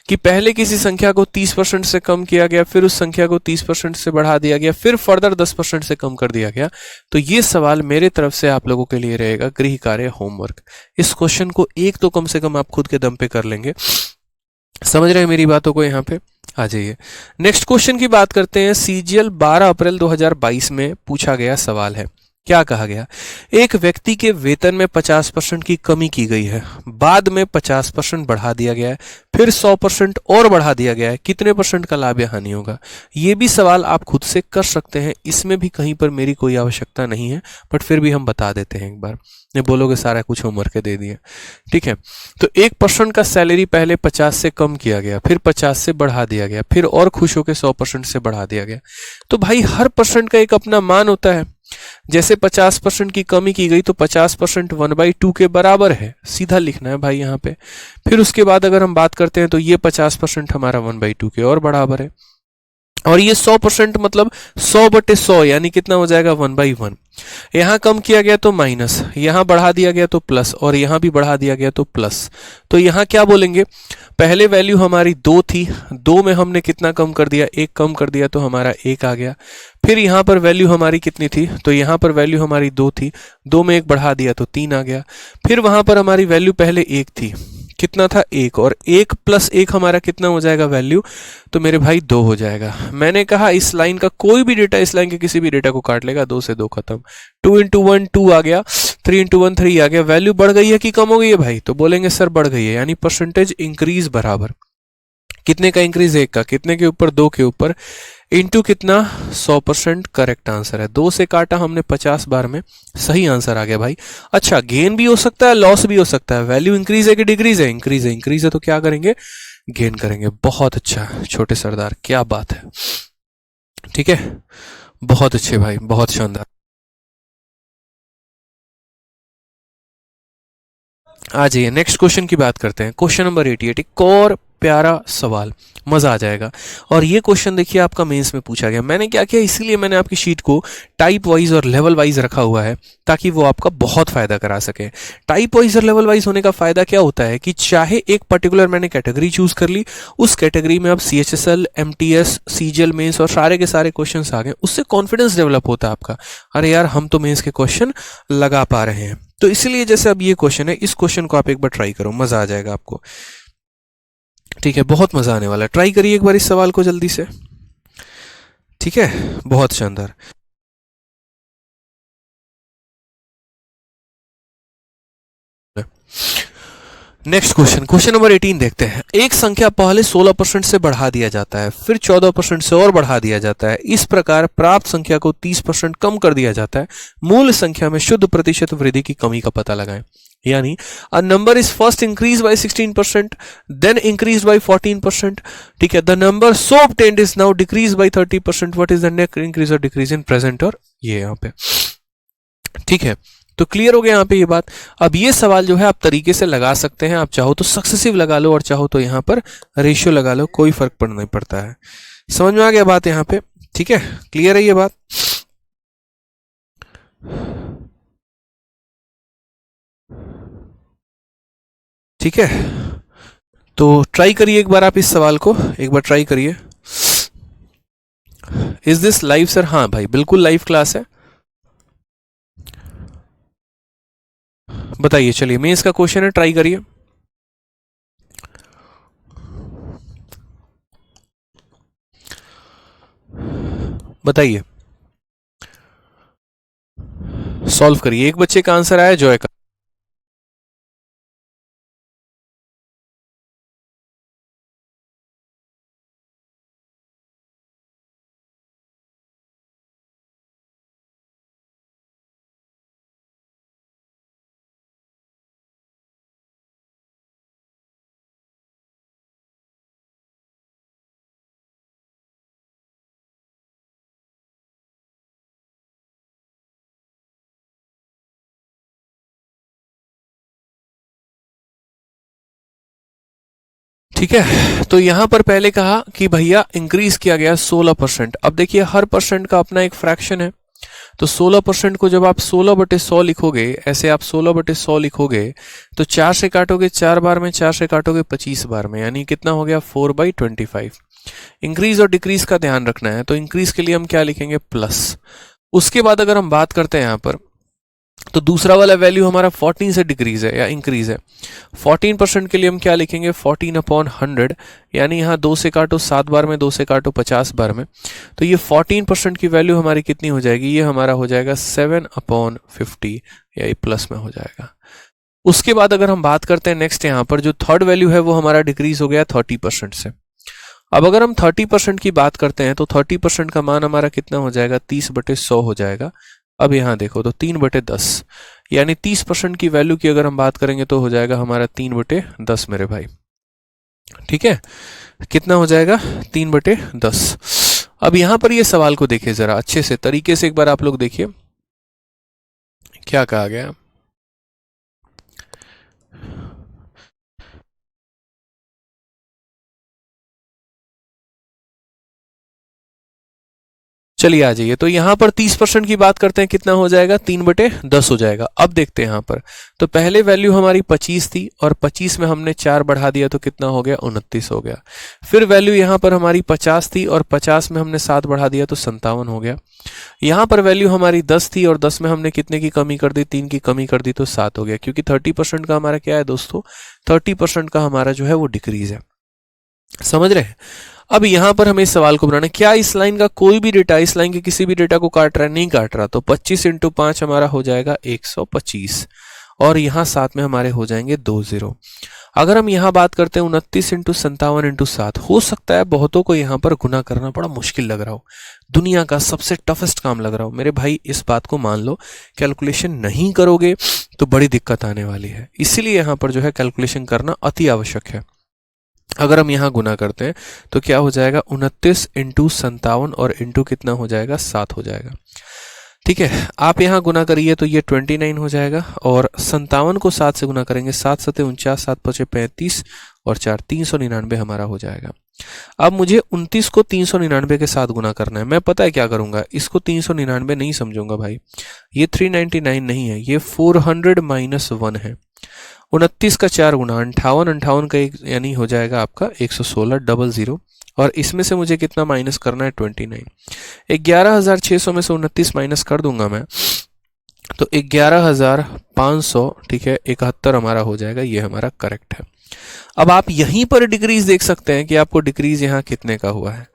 कि पहले किसी संख्या को 30% से कम किया गया, फिर उस संख्या को 30% से बढ़ा दिया गया, फिर फर्दर 10% से कम कर दिया गया। तो ये सवाल मेरे तरफ से आप लोगों के लिए रहेगा गृह कार्य, होमवर्क। इस क्वेश्चन को एक तो कम से कम आप खुद के दम पे कर लेंगे। समझ रहे हैं मेरी बातों को? यहाँ पे आ जाइए, नेक्स्ट क्वेश्चन की बात करते हैं। CGL 12 अप्रैल 2022 में पूछा गया सवाल है। क्या कहा गया, एक व्यक्ति के वेतन में 50% की कमी की गई है, बाद में 50% बढ़ा दिया गया है, फिर 100% और बढ़ा दिया गया है, कितने % का लाभ या हानि होगा? ये भी सवाल आप खुद से कर सकते हैं, इसमें भी कहीं पर मेरी कोई आवश्यकता नहीं है, बट फिर भी हम बता देते हैं एक बार। ये बोलोगे सारा कुछ होमवर्क दे दिए। ठीक है, तो 1% का सैलरी पहले 50 से कम किया गया, फिर 50 से बढ़ा दिया गया, फिर और खुश होकर 100% से बढ़ा दिया गया। तो भाई हर % का एक अपना मान होता है। जैसे 50% की कमी की गई तो 50% 1/2 के बराबर है, सीधा लिखना है भाई यहाँ पे। फिर उसके बाद अगर हम बात करते हैं तो ये 50% हमारा 1/2 के और बराबर है, और ये 100% मतलब 100/100 यानी कितना हो जाएगा, 1/1। यहां कम किया गया तो माइनस, यहां बढ़ा दिया गया तो प्लस, और यहां भी बढ़ा दिया गया तो प्लस। तो यहां क्या बोलेंगे, पहले वैल्यू हमारी 2 थी, 2 में हमने कितना कम कर दिया, 1 कम कर दिया तो हमारा 1 आ गया। फिर यहां पर वैल्यू हमारी कितनी थी, तो यहां पर वैल्यू हमारी 2 थी, 2 में 1 बढ़ा दिया तो 3 आ गया। फिर वहां पर हमारी वैल्यू पहले 1 थी, कितना था, 1, और 1 + 1 हमारा कितना हो जाएगा वैल्यू, तो मेरे भाई 2 हो जाएगा। मैंने कहा इस लाइन का कोई भी डेटा इस लाइन के किसी भी डेटा को काट लेगा, 2 से 2 खत्म। 2 × 1 2 आ गया, 3 × 1 3 आ गया। वैल्यू बढ़ गई है कि कम हो गई है भाई, तो बोलेंगे सर बढ़ गई है, यानी % इंक्रीज बराबर कितने का इंक्रीज, 1 का, कितने के ऊपर, 2 के ऊपर, इंटू कितना, 100%। करेक्ट आंसर है। 2 से काटा हमने 50 बार में, सही आंसर आ गया भाई। अच्छा, गेन भी हो सकता है, लॉस भी हो सकता है। वैल्यू इंक्रीज है कि डिक्रीज है, इंक्रीज है। इंक्रीज है तो क्या करेंगे, गेन करेंगे। बहुत अच्छा छोटे सरदार, क्या बात है। ठीक है, बहुत अच्छे भाई, बहुत शानदार। आ जाइए नेक्स्ट क्वेश्चन की बात करते हैं। क्वेश्चन नंबर 88, एक और प्यारा सवाल, मजा आ जाएगा। और ये क्वेश्चन देखिए आपका मेंस में पूछा गया। मैंने क्या किया, इसीलिए मैंने आपकी शीट को टाइप वाइज और लेवल वाइज रखा हुआ है, ताकि वो आपका बहुत फायदा करा सके। टाइप वाइज और लेवल वाइज होने का फायदा क्या होता है कि चाहे एक पर्टिकुलर मैंने कैटेगरी चूज कर ली, उस कैटेगरी में अब CHSL, MTS, CGL मेंस और सारे के सारे क्वेश्चन आ गए, उससे कॉन्फिडेंस डेवलप होता है आपका, अरे यार हम तो मेंस के क्वेश्चन लगा पा रहे हैं। तो इसलिए जैसे अब ये क्वेश्चन है, इस क्वेश्चन को आप एक बार ट्राई करो, मजा आ जाएगा आपको। ठीक है, बहुत मजा आने वाला है। ट्राई करिए एक बार इस सवाल को जल्दी से। ठीक है, बहुत शानदार। नेक्स्ट क्वेश्चन, क्वेश्चन नंबर 18 देखते हैं। एक संख्या पहले 16% से बढ़ा दिया जाता है, फिर 14% से और बढ़ा दिया जाता है। इस प्रकार प्राप्त संख्या को 30% कम कर दिया जाता है। मूल संख्या में शुद्ध प्रतिशत वृद्धि की कमी का पता लगाएं। यानी a number is first increase by 16%, then increase by 14%। ठीक है, the number so obtained is now decrease by 30%। What is the next increase or decrease in present, और ये यहाँ पे। ठीक है, तो क्लियर हो गया यहाँ पे ये बात। अब ये सवाल जो है आप तरीके से लगा सकते हैं, आप चाहो तो सक्सेसिव लगा लो और चाहो तो यहाँ पर रेशियो लगा लो, कोई फर्क पड़ नहीं पड़ता है। समझ में आ गया बात यहाँ पे? ठीक है, क्लियर है ये बात? ठीक है, तो ट्राई करिए एक बार आप इस सवाल को, एक बार ट्राई करिए। Is this live sir? हाँ भाई, बिल्कुल लाइव क्लास है। बताइए, चलिए मेंस का क्वेश्चन है, ट्राई करिए। बताइए, सॉल्व करिए। एक बच्चे का आंसर आया, जॉय का। ठीक है, तो यहां पर पहले कहा कि भैया इंक्रीज किया गया 16%। अब देखिए हर परसेंट का अपना एक फ्रैक्शन है, तो 16% को जब आप 16/100 लिखोगे, ऐसे आप 16/100 लिखोगे, तो 4 से काटोगे 4 बार में, 4 से काटोगे 25 बार में, यानी कितना हो गया 4/25। इंक्रीज और डिक्रीज का ध्यान रखना है, तो इंक्रीज के लिए हम क्या लिखेंगे, प्लस। उसके बाद अगर हम बात करते हैं यहां पर, तो दूसरा वाला वैल्यू हमारा 14 से डिक्रीज है या इंक्रीज है। 14% के लिए हम क्या लिखेंगे, 14/100, यानी यहाँ 2 से काटो 7 बार में, 2 से काटो 50 बार में, तो ये 14% की वैल्यू हमारी कितनी हो जाएगी, ये हमारा हो जाएगा 7/50, या ये प्लस में हो जाएगा। उसके बाद अगर हम बात करते हैं नेक्स्ट, यहाँ पर जो थर्ड वैल्यू है वो हमारा डिक्रीज हो गया 30% से। अब अगर हम 30% की बात करते हैं, तो 30% का मान हमारा कितना हो जाएगा, 30/100 हो जाएगा। अब यहां देखो तो 3/10, यानी 30% की वैल्यू की अगर हम बात करेंगे तो हो जाएगा हमारा 3/10 मेरे भाई। ठीक है, कितना हो जाएगा, 3/10। अब यहां पर ये सवाल को देखिए जरा अच्छे से तरीके से, एक बार आप लोग देखिए क्या कहा गया। चलिए आ जाइए, तो यहां पर 30% की बात करते हैं, कितना हो जाएगा, 3/10 हो जाएगा। अब देखते हैं यहां पर, तो पहले वैल्यू हमारी 25 थी, और 25 में हमने 4 बढ़ा दिया तो कितना हो गया, 29 हो गया। फिर वैल्यू यहां पर हमारी 50 थी, और 50 में हमने 7 बढ़ा दिया तो 57 हो गया। यहां पर वैल्यू हमारी 10 थी, और 10 में हमने कितने की कमी कर दी, 3 की कमी कर दी तो 7 हो गया, क्योंकि 30% का हमारा क्या है दोस्तों, 30% का हमारा जो है वो डिक्रीज है। समझ रहे हैं? अब यहां पर हमें इस सवाल को बनाना, क्या इस लाइन का कोई भी डेटा, इस लाइन के किसी भी डेटा को काट रहा है, नहीं काट रहा, तो 25 × 5 हमारा हो जाएगा 125, और यहां साथ में हमारे हो जाएंगे 2 0। अगर हम यहां बात करते हैं 29 × 57 × 7, हो सकता है बहुतों को यहां पर गुना करना बड़ा मुश्किल लग रहा हो, दुनिया का सबसे टफेस्ट काम लग रहा हो। मेरे भाई इस बात को मान लो, कैलकुलेशन नहीं करोगे तो बड़ी दिक्कत आने वाली है, इसीलिए यहां पर जो है कैलकुलेशन करना अति आवश्यक है। अगर हम यहाँ गुना करते हैं तो क्या हो जाएगा, 29 इंटू 57 और इंटू कितना हो जाएगा, 7 हो जाएगा। ठीक है, आप यहाँ गुना करिए तो ये 29 हो जाएगा, और 57 को 7 से गुना करेंगे, 7 सते 49, 7 पचे 35 और 4 399 हमारा हो जाएगा। अब मुझे 29 को 399 के साथ गुना करना है। मैं पता है क्या करूंगा, इसको 399 नहीं समझूंगा भाई, ये 399 नहीं है, ये 400 माइनस 1 है। 29 का 4 गुना 58, 58 का एक यानी हो जाएगा आपका 116 00, और इसमें से मुझे कितना माइनस करना है, 29। 11,600 में से 29 माइनस कर दूंगा मैं तो 11,500, ठीक है, 71 हमारा हो जाएगा। ये हमारा करेक्ट है। अब आप यहीं पर डिक्रीज देख सकते हैं कि आपको डिक्रीज यहाँ कितने का हुआ है।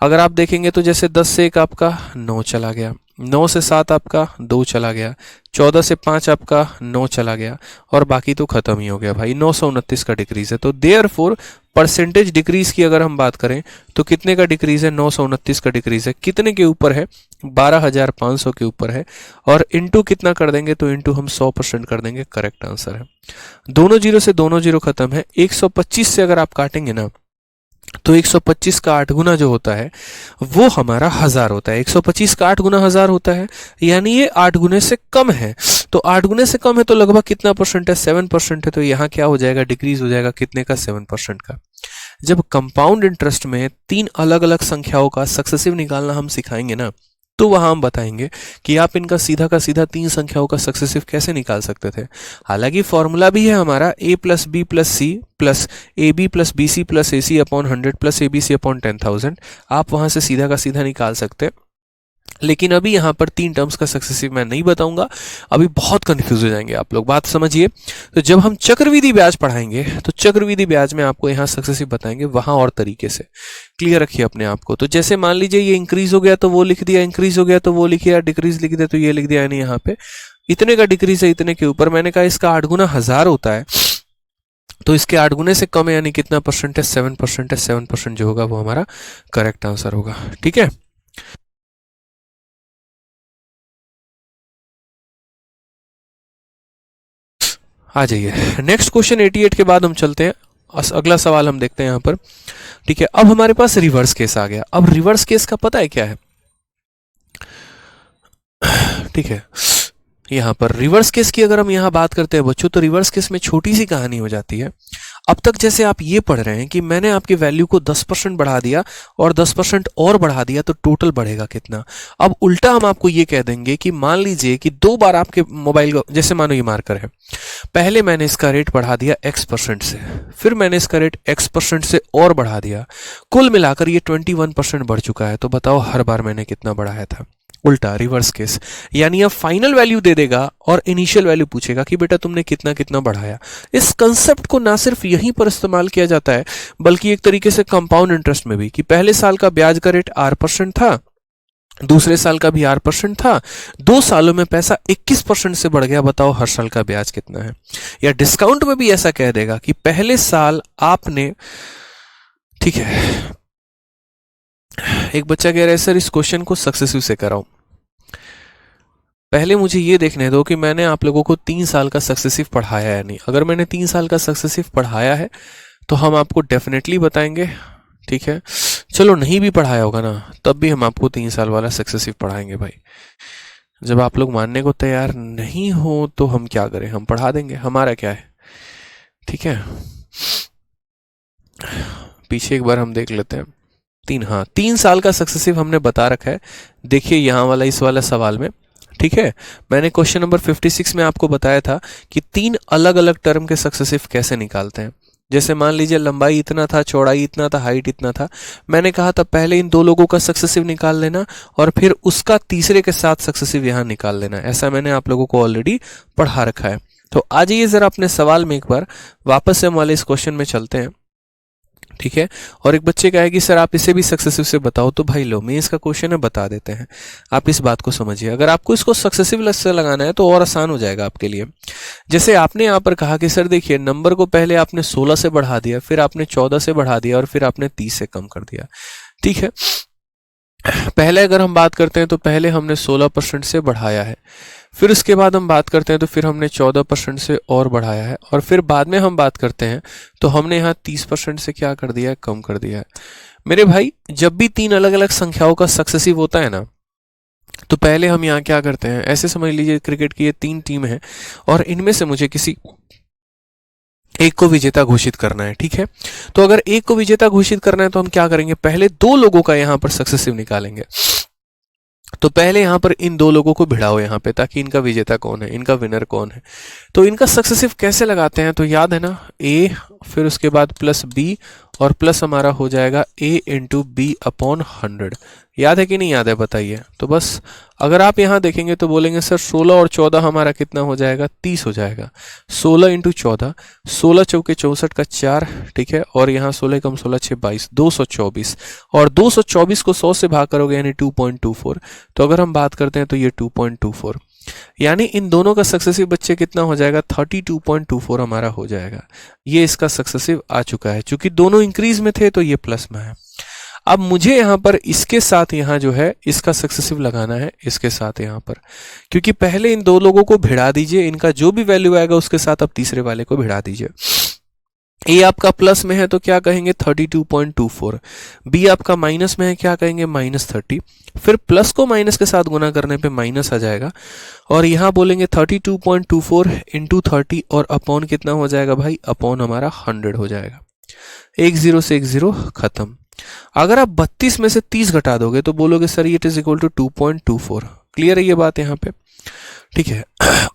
अगर आप देखेंगे तो जैसे 10 से 1 आपका 9 चला गया, 9 से 7 आपका 2 चला गया, 14 से 5 आपका 9 चला गया, और बाकी तो खत्म ही हो गया भाई। 929 का डिक्रीज है। तो देयरफॉर परसेंटेज डिक्रीज की अगर हम बात करें तो कितने का डिक्रीज है, 929 का डिक्रीज है। कितने के ऊपर है, 12,500 के ऊपर है, और इंटू कितना कर देंगे, तो इंटू हम 100% कर देंगे। करेक्ट आंसर है। दोनों जीरो से दोनों जीरो खत्म है। 125 से अगर आप काटेंगे ना तो 125 का 8 गुना जो होता है वो हमारा 1000 होता है। 125 का 8 गुना 1000 होता है, यानी ये 8 गुने से कम है। तो 8 गुने से कम है तो लगभग कितना परसेंट है, 7% है। तो यहाँ क्या हो जाएगा, डिक्रीज हो जाएगा कितने का, 7% का। जब कंपाउंड इंटरेस्ट में 3 अलग अलग संख्याओं का सक्सेसिव निकालना हम सिखाएंगे ना, तो वहां हम बताएंगे कि आप इनका सीधा का सीधा 3 संख्याओं का सक्सेसिव कैसे निकाल सकते थे। हालांकि फॉर्मूला भी है हमारा a plus B plus C plus A B plus B C plus A C upon 100 plus A B C upon 10,000। आप वहां से सीधा का सीधा निकाल सकते हैं, लेकिन अभी यहाँ पर 3 टर्म्स का सक्सेसिव मैं नहीं बताऊंगा, अभी बहुत कंफ्यूज हो जाएंगे आप लोग। बात समझिए। तो जब हम चक्रवृद्धि ब्याज पढ़ाएंगे तो चक्रवृद्धि ब्याज में आपको यहाँ सक्सेसिव बताएंगे, वहां और तरीके से। क्लियर रखिए अपने आप को। तो जैसे मान लीजिए ये इंक्रीज हो गया तो वो लिख दिया, इंक्रीज हो गया तो वो लिख दिया, डिक्रीज लिख दिया तो ये लिख दिया, यानी यहाँ पे इतने का डिक्रीज है इतने के ऊपर। मैंने कहा इसका 8 गुना 1000 होता है, तो इसके 8 गुने से कम है, यानी कितना परसेंट है, 7% है। 7% जो होगा वो हमारा करेक्ट आंसर होगा। ठीक है, आ जाइए नेक्स्ट क्वेश्चन 88 के बाद हम चलते हैं। अगला सवाल हम देखते हैं यहाँ पर। ठीक है, अब हमारे पास रिवर्स केस आ गया। अब रिवर्स केस का पता है क्या है, ठीक है, यहाँ पर रिवर्स केस की अगर हम यहाँ बात करते हैं बच्चों, तो रिवर्स केस में छोटी सी कहानी हो जाती है। अब तक जैसे आप ये पढ़ रहे हैं कि मैंने आपकी वैल्यू को 10% बढ़ा दिया और 10% और बढ़ा दिया, तो टोटल बढ़ेगा कितना। अब उल्टा हम आपको ये कह देंगे कि मान लीजिए कि 2 बार आपके मोबाइल का, जैसे मानो ये मार्कर है, पहले मैंने इसका रेट बढ़ा दिया x% से, फिर मैंने इसका रेट x% से और बढ़ा दिया, कुल मिलाकर ये 21% बढ़ चुका है। तो बताओ हर बार मैंने कितना बढ़ाया था। उल्टा रिवर्स केस, यानी अब फाइनल वैल्यू दे देगा और इनिशियल वैल्यू पूछेगा कि बेटा तुमने कितना कितना बढ़ाया। इस कंसेप्ट को ना सिर्फ यहीं पर इस्तेमाल किया जाता है, बल्कि एक तरीके से कंपाउंड इंटरेस्ट में भी, कि पहले साल का ब्याज का रेट r% था, दूसरे साल का भी r% था, 2 सालों में पैसा 21% से बढ़ गया। बताओ हर साल का ब्याज कितना है। या डिस्काउंट में भी ऐसा कह देगा कि पहले साल आपने, ठीक है, एक बच्चा कह रहा है सर इस क्वेश्चन को सक्सेसिव से कराओ। पहले मुझे ये देखने दो कि मैंने आप लोगों को 3 साल का सक्सेसिव पढ़ाया है नहीं। अगर मैंने 3 साल का सक्सेसिव पढ़ाया है तो हम आपको डेफिनेटली बताएंगे। ठीक है, चलो नहीं भी पढ़ाया होगा ना, तब भी हम आपको 3 साल वाला सक्सेसिव पढ़ाएंगे भाई। जब आप लोग मानने को तैयार नहीं हो तो हम क्या करें, हम पढ़ा देंगे, हमारा क्या है। ठीक है, पीछे एक बार हम देख लेते हैं। 3 साल का सक्सेसिव हमने बता रखा है। देखिए यहाँ वाला, इस वाला सवाल में, ठीक है, मैंने क्वेश्चन नंबर 56 में आपको बताया था कि 3 अलग अलग टर्म के सक्सेसिव कैसे निकालते हैं। जैसे मान लीजिए लंबाई इतना था, चौड़ाई इतना था, हाइट इतना था। मैंने कहा था पहले इन 2 लोगों का सक्सेसिव निकाल लेना और फिर उसका तीसरे के साथ सक्सेसिव यहाँ निकाल लेना। ऐसा मैंने आप लोगों को ऑलरेडी पढ़ा रखा है। तो आ जाइए जरा अपने सवाल में एक बार वापस से हम वाले इस क्वेश्चन में चलते हैं। ठीक है, और एक बच्चे का है कि सर आप इसे भी सक्सेसिव से बताओ। तो भाई लो, मैं इसका क्वेश्चन है, बता देते हैं। आप इस बात को समझिए। अगर आपको इसको सक्सेसिव से लगाना है तो और आसान हो जाएगा आपके लिए। जैसे आपने यहाँ पर कहा कि सर देखिए नंबर को पहले आपने 16 से बढ़ा दिया, फिर आपने 14 से बढ़ा दिया और फिर आपने 30 से कम कर दिया। ठीक है, पहले अगर हम बात करते हैं तो पहले हमने 16% से बढ़ाया है, फिर उसके बाद हम बात करते हैं तो फिर हमने 14% से और बढ़ाया है, और फिर बाद में हम बात करते हैं तो हमने यहाँ 30% से क्या कर दिया है, कम कर दिया है। मेरे भाई जब भी तीन अलग अलग संख्याओं का सक्सेसिव होता है ना, तो पहले हम यहाँ क्या करते हैं, ऐसे समझ लीजिए क्रिकेट की ये 3 टीम है और इनमें से मुझे किसी एक को विजेता घोषित करना है, ठीक है। तो अगर एक को विजेता घोषित करना है तो हम क्या करेंगे, पहले 2 लोगों का यहाँ पर सक्सेसिव निकालेंगे। तो पहले यहाँ पर इन 2 लोगों को भिड़ाओ यहाँ पे, ताकि इनका विजेता कौन है, इनका विनर कौन है। तो इनका सक्सेसिव कैसे लगाते हैं, तो याद है ना, ए, फिर उसके बाद प्लस बी, और प्लस हमारा हो जाएगा ए इंटू बी अपॉन 100। याद है कि नहीं याद है, बताइए। तो बस अगर आप यहाँ देखेंगे तो बोलेंगे सर 16 और 14 हमारा कितना हो जाएगा, 30 हो जाएगा। 16 इंटू 14, 16 चौके 64 का 4, ठीक है, और यहाँ 16 कम 16 6 22, 224, और 224 को 100 से भाग करोगे यानी 2.24। तो अगर हम बात करते हैं तो ये 2.24, यानी इन दोनों का सक्सेसिव बच्चे कितना हो जाएगा, 32.24 हमारा हो जाएगा। ये इसका सक्सेसिव आ चुका है, चूंकि दोनों इंक्रीज में थे तो ये प्लस में है। अब मुझे यहाँ पर इसके साथ यहाँ जो है इसका सक्सेसिव लगाना है, इसके साथ यहाँ पर, क्योंकि पहले इन 2 लोगों को भिड़ा दीजिए, इनका जो भी वैल्यू आएगा उसके साथ अब तीसरे वाले को भिड़ा दीजिए। ए आपका प्लस में है तो क्या कहेंगे, 32.24। बी आपका माइनस में है, क्या कहेंगे, -30। फिर प्लस को माइनस के साथ गुना करने पे माइनस आ जाएगा, और यहाँ बोलेंगे 32.24 इंटू 30, और अपॉन कितना हो जाएगा भाई, अपॉन हमारा 100 हो जाएगा। 1 0 से 1 0 खत्म। अगर आप 32 में से 30 घटा दोगे तो बोलोगे sir it is equal to 2.24। Clear है ये बात यहाँ पे, ठीक है।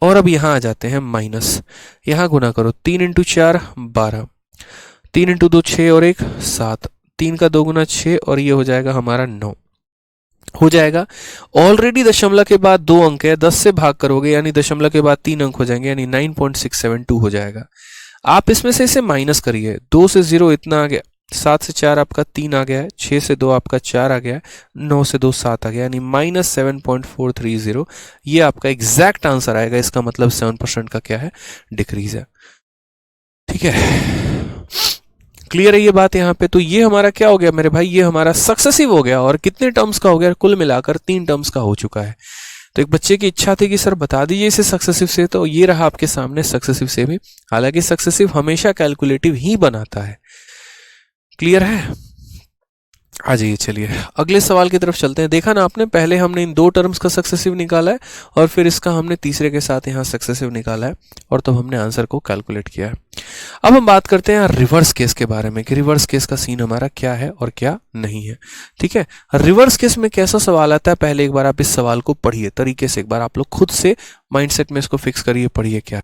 और अब यहाँ आ जाते हैं माइनस, यहाँ गुना करो, 3 इंटू 4 12, 3 इंटू 2 6 और 1 7, 3 का 2 गुना 6, और ये हो जाएगा हमारा 9 हो जाएगा। ऑलरेडी दशमलव के बाद 2 अंक है, 10 से भाग करोगे यानी दशमलव के बाद 3 अंक हो जाएंगे, यानी 9.672 हो जाएगा। आप इसमें से इसे माइनस करिए, 2 से 0 इतना आ गया, 7 से 4 आपका 3 आ गया है, 6 से 2 आपका 4 आ गया है, 9 से 2 7 आ गया, यानी -7.430। ये आपका एग्जैक्ट आंसर आएगा। इसका मतलब 7% का क्या है, डिक्रीज है, ठीक है। क्लियर है ये बात यहाँ पे। तो ये हमारा क्या हो गया मेरे भाई, ये हमारा सक्सेसिव हो गया, और कितने टर्म्स का हो गया, कुल मिलाकर 3 टर्म्स का हो चुका है। तो एक बच्चे की इच्छा थी कि सर बता दीजिए इसे सक्सेसिव से, तो ये रहा आपके सामने सक्सेसिव से भी। हालांकि सक्सेसिव हमेशा कैलकुलेटिव ही बनाता है। क्लियर है, आ जाइए, चलिए अगले सवाल की तरफ चलते हैं। देखा ना आपने, पहले हमने इन 2 टर्म्स का सक्सेसिव निकाला है, और फिर इसका हमने तीसरे के साथ यहाँ सक्सेसिव निकाला है, और तब हमने आंसर को कैलकुलेट किया है। अब हम बात करते हैं रिवर्स केस के बारे में, कि रिवर्स केस का सीन हमारा क्या है और क्या नहीं है, ठीक है। रिवर्स केस में कैसा सवाल आता है, पहले एक बार आप इस सवाल को पढ़िए तरीके से, एक बार आप लोग खुद से माइंडसेट में इसको फिक्स करिए, पढ़िए क्या।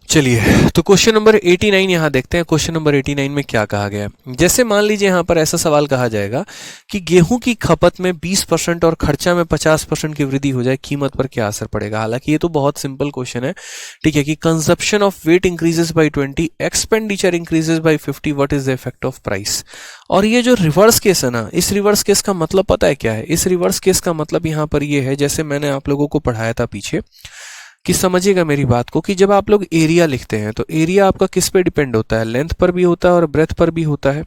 चलिए, तो क्वेश्चन नंबर 89 यहाँ देखते हैं। क्वेश्चन नंबर 89 में क्या कहा गया है। जैसे मान लीजिए यहाँ पर ऐसा सवाल कहा जाएगा कि गेहूं की खपत में 20% और खर्चा में 50% की वृद्धि हो जाए, कीमत पर क्या असर पड़ेगा। हालांकि ये तो बहुत सिंपल क्वेश्चन है, ठीक है, कि consumption of wheat increases by 20, expenditure increases by 50, what is the effect of price. और ये जो रिवर्स केस है ना, इस रिवर्स केस का मतलब पता है क्या है। इस रिवर्स केस का मतलब यहाँ पर ये है, जैसे मैंने आप लोगों को पढ़ाया था पीछे, कि समझिएगा मेरी बात को, कि जब आप लोग एरिया लिखते हैं तो एरिया आपका किस पे डिपेंड होता है, लेंथ पर भी होता है और ब्रेथ पर भी होता है।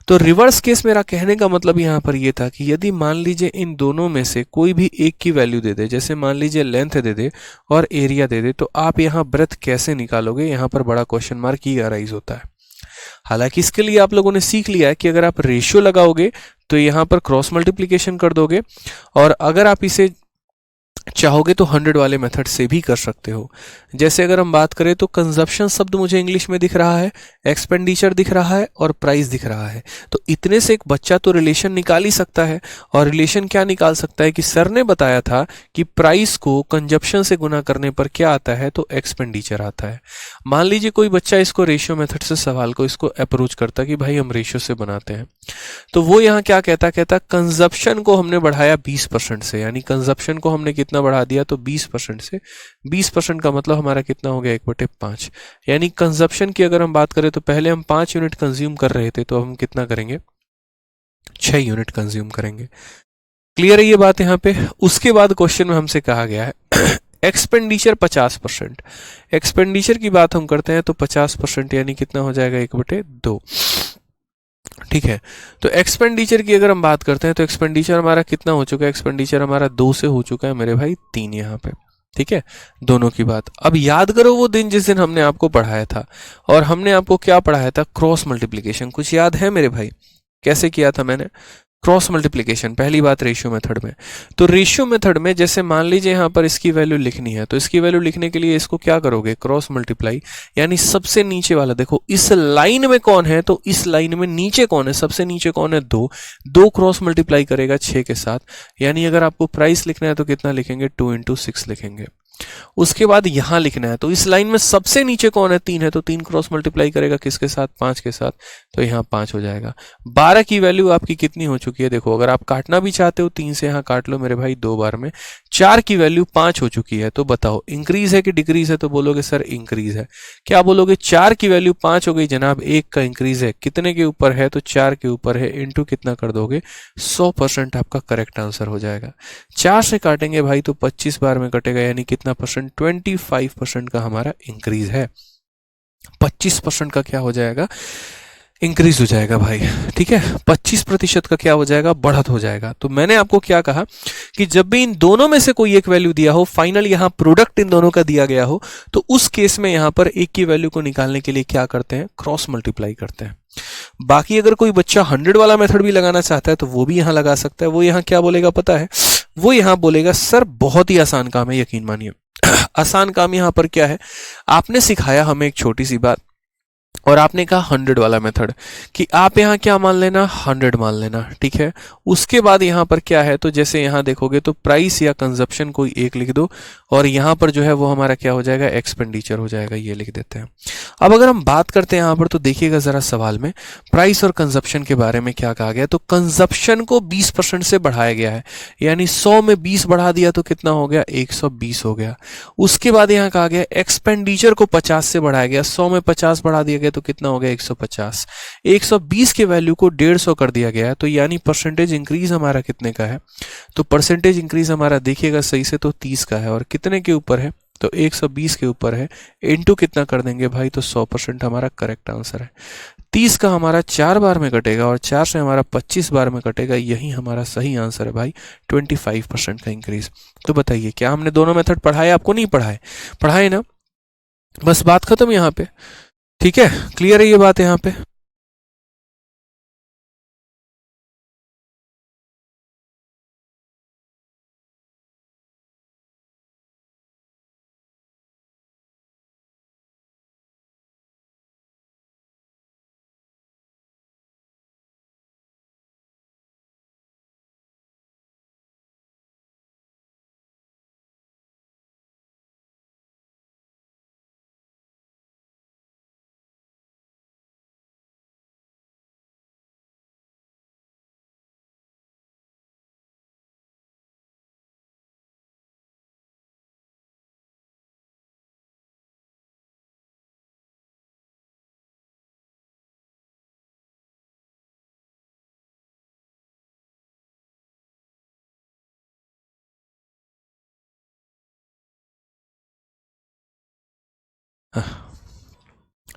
तो रिवर्स केस मेरा कहने का मतलब यहाँ पर ये था कि यदि मान लीजिए इन दोनों में से कोई भी एक की वैल्यू दे दे, जैसे मान लीजिए लेंथ दे दे और एरिया दे दे, तो आप यहाँ ब्रेथ कैसे निकालोगे, यहाँ पर बड़ा क्वेश्चन मार्क ही अराइज होता है। हालांकि इसके लिए आप लोगों ने सीख लिया है कि अगर आप रेशियो लगाओगे तो यहाँ पर क्रॉस मल्टीप्लीकेशन कर दोगे, और अगर आप इसे चाहोगे तो 100 वाले मेथड से भी कर सकते हो। जैसे अगर हम बात करें तो कंजप्शन शब्द मुझे इंग्लिश में दिख रहा है, एक्सपेंडिचर दिख रहा है और प्राइस दिख रहा है। तो इतने से एक बच्चा तो रिलेशन निकाल ही सकता है। और रिलेशन क्या निकाल सकता है कि सर ने बताया था कि प्राइस को कंजप्शन से गुना करने पर क्या आता है, तो एक्सपेंडिचर आता है। मान लीजिए कोई बच्चा इसको रेशियो मेथड से सवाल को इसको अप्रोच करता कि भाई हम रेशियो से बनाते हैं, तो वो यहाँ क्या कहता कंजप्शन को हमने बढ़ाया 20% से, यानी कंजप्शन को हमने कितना बढ़ा दिया, तो 20% से। 20% का मतलब हमारा कितना हो गया, 1/5। यानी कंजप्शन की अगर हम बात करें तो पहले हम 5 यूनिट कंज्यूम कर रहे थे, तो हम कितना करेंगे, 6 यूनिट कंज्यूम करेंगे। क्लियर है ये बात यहाँ पे। उसके बाद क्वेश्चन में हमसे कहा गया है एक्सपेंडिचर 50%। एक्सपेंडिचर की बात हम करते हैं तो 50% यानी कितना हो जाएगा, 1/2। ठीक है, तो एक्सपेंडिचर की अगर हम बात करते हैं तो एक्सपेंडिचर हमारा कितना हो चुका है, एक्सपेंडिचर हमारा 2 से हो चुका है मेरे भाई 3 यहाँ पे। ठीक है, दोनों की बात। अब याद करो वो दिन जिस दिन हमने आपको पढ़ाया था, और हमने आपको क्या पढ़ाया था, क्रॉस मल्टीप्लिकेशन। कुछ याद है मेरे भाई, कैसे किया था मैंने क्रॉस मल्टीप्लिकेशन? पहली बात रेशियो मेथड में। तो रेशियो मेथड में जैसे मान लीजिए यहाँ पर इसकी वैल्यू लिखनी है, तो इसकी वैल्यू लिखने के लिए इसको क्या करोगे, क्रॉस मल्टीप्लाई। यानी सबसे नीचे वाला देखो इस लाइन में कौन है, तो इस लाइन में नीचे कौन है, सबसे नीचे कौन है, 2। 2 क्रॉस मल्टीप्लाई करेगा 6 के साथ। यानी अगर आपको प्राइस लिखना है तो कितना लिखेंगे, 2 × 6 लिखेंगे। उसके बाद यहां लिखना है, तो इस लाइन में सबसे नीचे कौन है, 3 है, तो 3 क्रॉस मल्टीप्लाई करेगा किसके साथ, 5 के साथ। तो यहाँ 5 हो जाएगा। 12 की वैल्यू आपकी कितनी हो चुकी है, देखो अगर आप काटना भी चाहते हो 3 से यहाँ काट लो मेरे भाई 2 बार में। 4 की वैल्यू 5 हो चुकी है, तो बताओ इंक्रीज है कि डिक्रीज है, तो बोलोगे सर इंक्रीज है। क्या बोलोगे, 4 की वैल्यू 5 हो गई जनाब, 1 का इंक्रीज है, कितने के ऊपर है, तो 4 के ऊपर है, इंटू कितना कर दोगे, 100% आपका करेक्ट आंसर हो जाएगा। 4 से काटेंगे भाई तो 25 बार में कटेगा, यानी कितना परसेंट, 25% का हमारा इंक्रीज है। 25% का क्या हो जाएगा, इंक्रीज हो जाएगा भाई। ठीक है, 25% का क्या हो जाएगा, बढ़त हो जाएगा। तो मैंने आपको क्या कहा कि जब भी इन दोनों में से कोई एक वैल्यू दिया हो, फाइनल यहां प्रोडक्ट इन दोनों का दिया गया हो, तो उस केस में यहां पर एक की वैल्यू को निकालने के लिए क्या करते हैं, क्रॉस मल्टीप्लाई करते हैं। बाकी अगर कोई बच्चा 100 वाला मेथड भी लगाना चाहता है तो वो भी यहां लगा सकता है। वो यहां क्या बोलेगा पता है, वो यहां बोलेगा सर बहुत ही आसान काम है, यकीन मानिए। आसान काम यहां पर क्या है, आपने सिखाया हमें एक छोटी सी बात, और आपने कहा 100 वाला मेथड, कि आप यहां क्या मान लेना, 100 मान लेना। ठीक है, उसके बाद यहां पर क्या है, तो जैसे यहां देखोगे तो प्राइस या कंजप्शन कोई एक लिख दो, और यहां पर जो है वो हमारा क्या हो जाएगा, एक्सपेंडिचर हो जाएगा, ये लिख देते हैं। अब अगर हम बात करते हैं यहां पर, तो देखिएगा जरा सवाल में प्राइस और कंजप्शन के बारे में क्या कहा गया। तो कंजप्शन को 20% से बढ़ाया गया है, यानी 100 में 20 बढ़ा दिया तो कितना हो गया, 120 हो गया। उसके बाद यहां कहा गया एक्सपेंडिचर को 50 से बढ़ाया गया, 100 में 50 बढ़ा दिया गया तो कितना हो गया, 150। 120 के वैल्यू को 150 कर दिया गया है, तो यानी परसेंटेज इंक्रीज हमारा कितने का है, तो परसेंटेज इंक्रीज हमारा देखिएगा सही से तो 30 का है, और कितने के ऊपर है, तो 120 के ऊपर है, इनटू कितना कर देंगे भाई, तो 100% हमारा करेक्ट आंसर है। 30 का हमारा 4 बार में कटेगा, और 4 से हमारा 25 बार में कटेगा, यही हमारा सही आंसर है भाई, 25% का इंक्रीज। तो बताइए क्या हमने दोनों मेथड पढ़ाए, आपको नहीं पढ़ाए, पढ़ाए ना, बस बात खत्म यहाँ पे। ठीक है, क्लियर है ये बात यहाँ पे।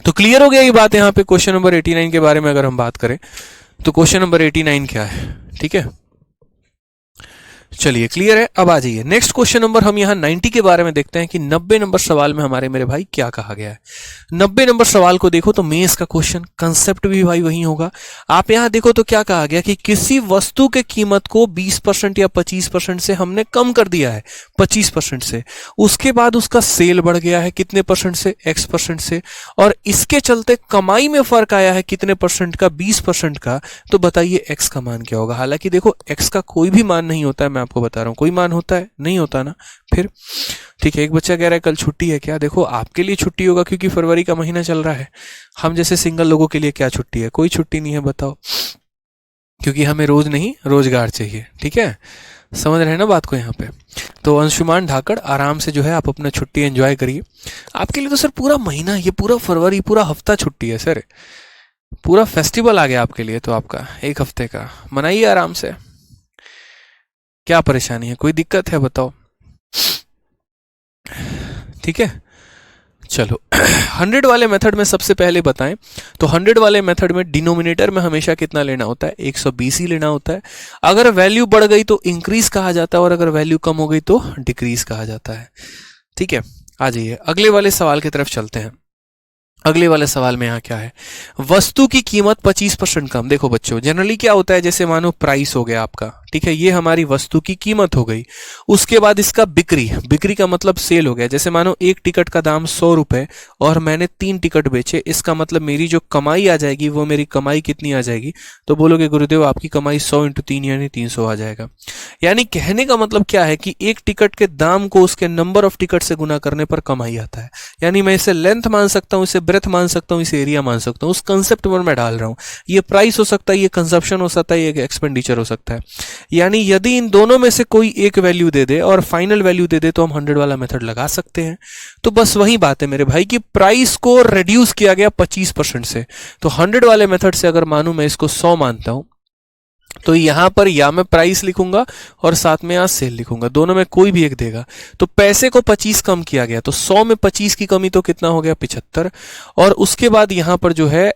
तो क्लियर हो गया ये बात यहाँ पे। क्वेश्चन नंबर 89 के बारे में अगर हम बात करें, तो क्वेश्चन नंबर 89 क्या है, ठीक है। चलिए क्लियर है। अब आ जाइए नेक्स्ट क्वेश्चन नंबर, हम यहाँ 90 के बारे में देखते हैं कि 90 नंबर सवाल में हमारे मेरे भाई क्या कहा गया है। 90 नंबर सवाल को देखो तो मेंस का क्वेश्चन, कंसेप्ट भी भाई वही होगा। आप यहाँ देखो तो क्या कहा गया कि किसी वस्तु के कीमत को 20% या 25% से हमने कम कर दिया है, 25% से, उसके बाद उसका सेल बढ़ गया है कितने परसेंट से, X% से, और इसके चलते कमाई में फर्क आया है कितने परसेंट का, 20% का। तो बताइए X का मान क्या होगा। हालांकि देखो X का कोई भी मान नहीं होता है, मैं आपको बता रहा हूं, कोई मान होता है नहीं होता ना। फिर ठीक है, एक बच्चा कह रहा है कल छुट्टी है क्या। देखो आपके लिए छुट्टी होगा क्योंकि फरवरी का महीना चल रहा है, हम जैसे सिंगल लोगों के लिए क्या छुट्टी है, कोई छुट्टी नहीं है, बताओ, क्योंकि हमें रोज नहीं रोजगार चाहिए। ठीक है, समझ रहे हैं ना बात को यहाँ पे। तो अंशुमान ढाकड़ आराम से जो है आप अपना छुट्टी एंजॉय करिए। आपके लिए तो सर पूरा महीना, ये पूरा फरवरी, पूरा हफ्ता छुट्टी है सर, पूरा फेस्टिवल आ गया आपके लिए, तो आपका एक हफ्ते का मनाइए आराम से। क्या परेशानी है, कोई दिक्कत है बताओ। ठीक है, चलो 100 वाले मेथड में सबसे पहले बताएं तो 100 वाले मेथड में डिनोमिनेटर में हमेशा कितना लेना होता है, 120 ही लेना होता है। अगर वैल्यू बढ़ गई तो इंक्रीज कहा जाता है और अगर वैल्यू कम हो गई तो डिक्रीज कहा जाता है। ठीक है, आ जाइए अगले वाले सवाल की तरफ चलते हैं। अगले वाले सवाल में यहाँ क्या है, वस्तु की कीमत 25% कम। देखो बच्चों जनरली क्या होता है, जैसे मानो प्राइस हो गया आपका, ठीक है, ये हमारी वस्तु की कीमत हो गई, उसके बाद इसका बिक्री, बिक्री का मतलब सेल हो गया। जैसे मानो एक टिकट का दाम 100 रुपए और मैंने 3 टिकट बेचे, इसका मतलब मेरी जो कमाई आ जाएगी वो मेरी कमाई कितनी आ जाएगी, तो बोलोगे गुरुदेव आपकी कमाई 100 × 3 यानी 300 आ जाएगा। यानी कहने का मतलब क्या है कि एक टिकट के दाम को उसके नंबर ऑफ टिकट से गुना करने पर कमाई आता है। यानी मैं इसे लेंथ मान सकता हूं, इसे ब्रेथ मान सकता हूं, इसे एरिया मान सकता हूं, उस कंसेप्ट पर मैं डाल रहा हूं। ये प्राइस हो सकता है, ये कंजप्शन हो सकता है, ये एक्सपेंडिचर हो सकता है। यानी यदि इन दोनों में से कोई एक वैल्यू दे दे और फाइनल वैल्यू दे दे तो हम 100 वाला मेथड लगा सकते हैं। तो बस वही बात है मेरे भाई कि प्राइस को रिड्यूस किया गया 25% से। तो 100 वाले मेथड से अगर मानूं मैं इसको 100 मानता हूं तो यहां पर या मैं प्राइस लिखूंगा और साथ में यहां सेल लिखूंगा, दोनों में कोई भी एक देगा। तो पैसे को 25 कम किया गया, तो 100 में 25 की कमी तो कितना हो गया, 75। और उसके बाद यहां पर जो है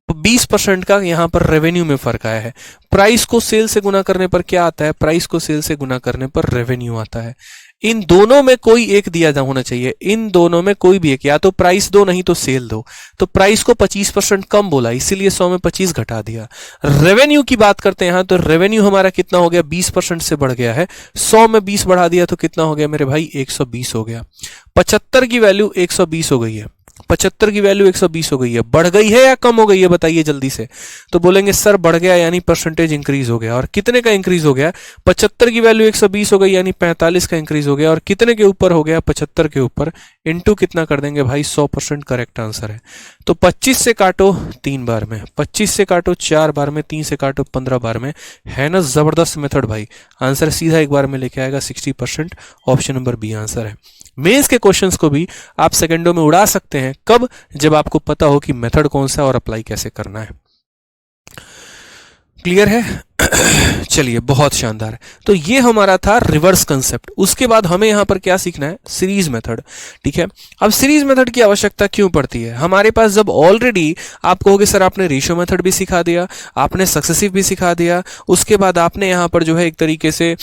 20% का यहां पर रेवेन्यू में फर्क आया है। प्राइस को सेल से गुना करने पर क्या आता है, प्राइस को सेल से गुना करने पर रेवेन्यू आता है। इन दोनों में कोई एक दिया होना चाहिए, इन दोनों में कोई भी एक, या तो प्राइस दो नहीं तो सेल दो। तो प्राइस को 25% कम बोला, इसीलिए 100 में 25 घटा दिया। रेवेन्यू की बात करते हैं यहां, तो रेवेन्यू हमारा कितना हो गया, 20% से बढ़ गया है। 100 में 20 बढ़ा दिया तो कितना हो गया मेरे भाई, 120 हो गया। 75 की वैल्यू 120 हो गई है, 75 की वैल्यू 120 हो गई है। बढ़ गई है या कम हो गई है बताइए जल्दी से। तो बोलेंगे सर बढ़ गया, यानी परसेंटेज इंक्रीज हो गया। और कितने का इंक्रीज हो गया, 75 की वैल्यू 120 हो गई यानी 45 का इंक्रीज हो गया। और कितने के ऊपर हो गया, 75 के ऊपर, इनटू कितना कर देंगे भाई, 100% करेक्ट आंसर है। तो 25 से काटो 3 बार में, 25 से काटो 4 बार में, 3 से काटो 15 बार में। है ना जबरदस्त मेथड भाई, आंसर सीधा एक बार में लेके आएगा 60%। ऑप्शन नंबर बी आंसर है। मेंस के क्वेश्चंस को भी आप सेकंडों में उड़ा सकते हैं, कब, जब आपको पता हो कि मेथड कौन सा और अप्लाई कैसे करना है। क्लियर है चलिए बहुत शानदार। तो ये हमारा था रिवर्स कंसेप्ट। उसके बाद हमें यहां पर क्या सीखना है, सीरीज मेथड। ठीक है, अब सीरीज मेथड की आवश्यकता क्यों पड़ती है हमारे पास, जब ऑलरेडी आप कहोगे सर आपने रेशियो मेथड भी सिखा दिया, आपने सक्सेसिव भी सिखा दिया, उसके बाद आपने यहां पर जो है एक तरीके से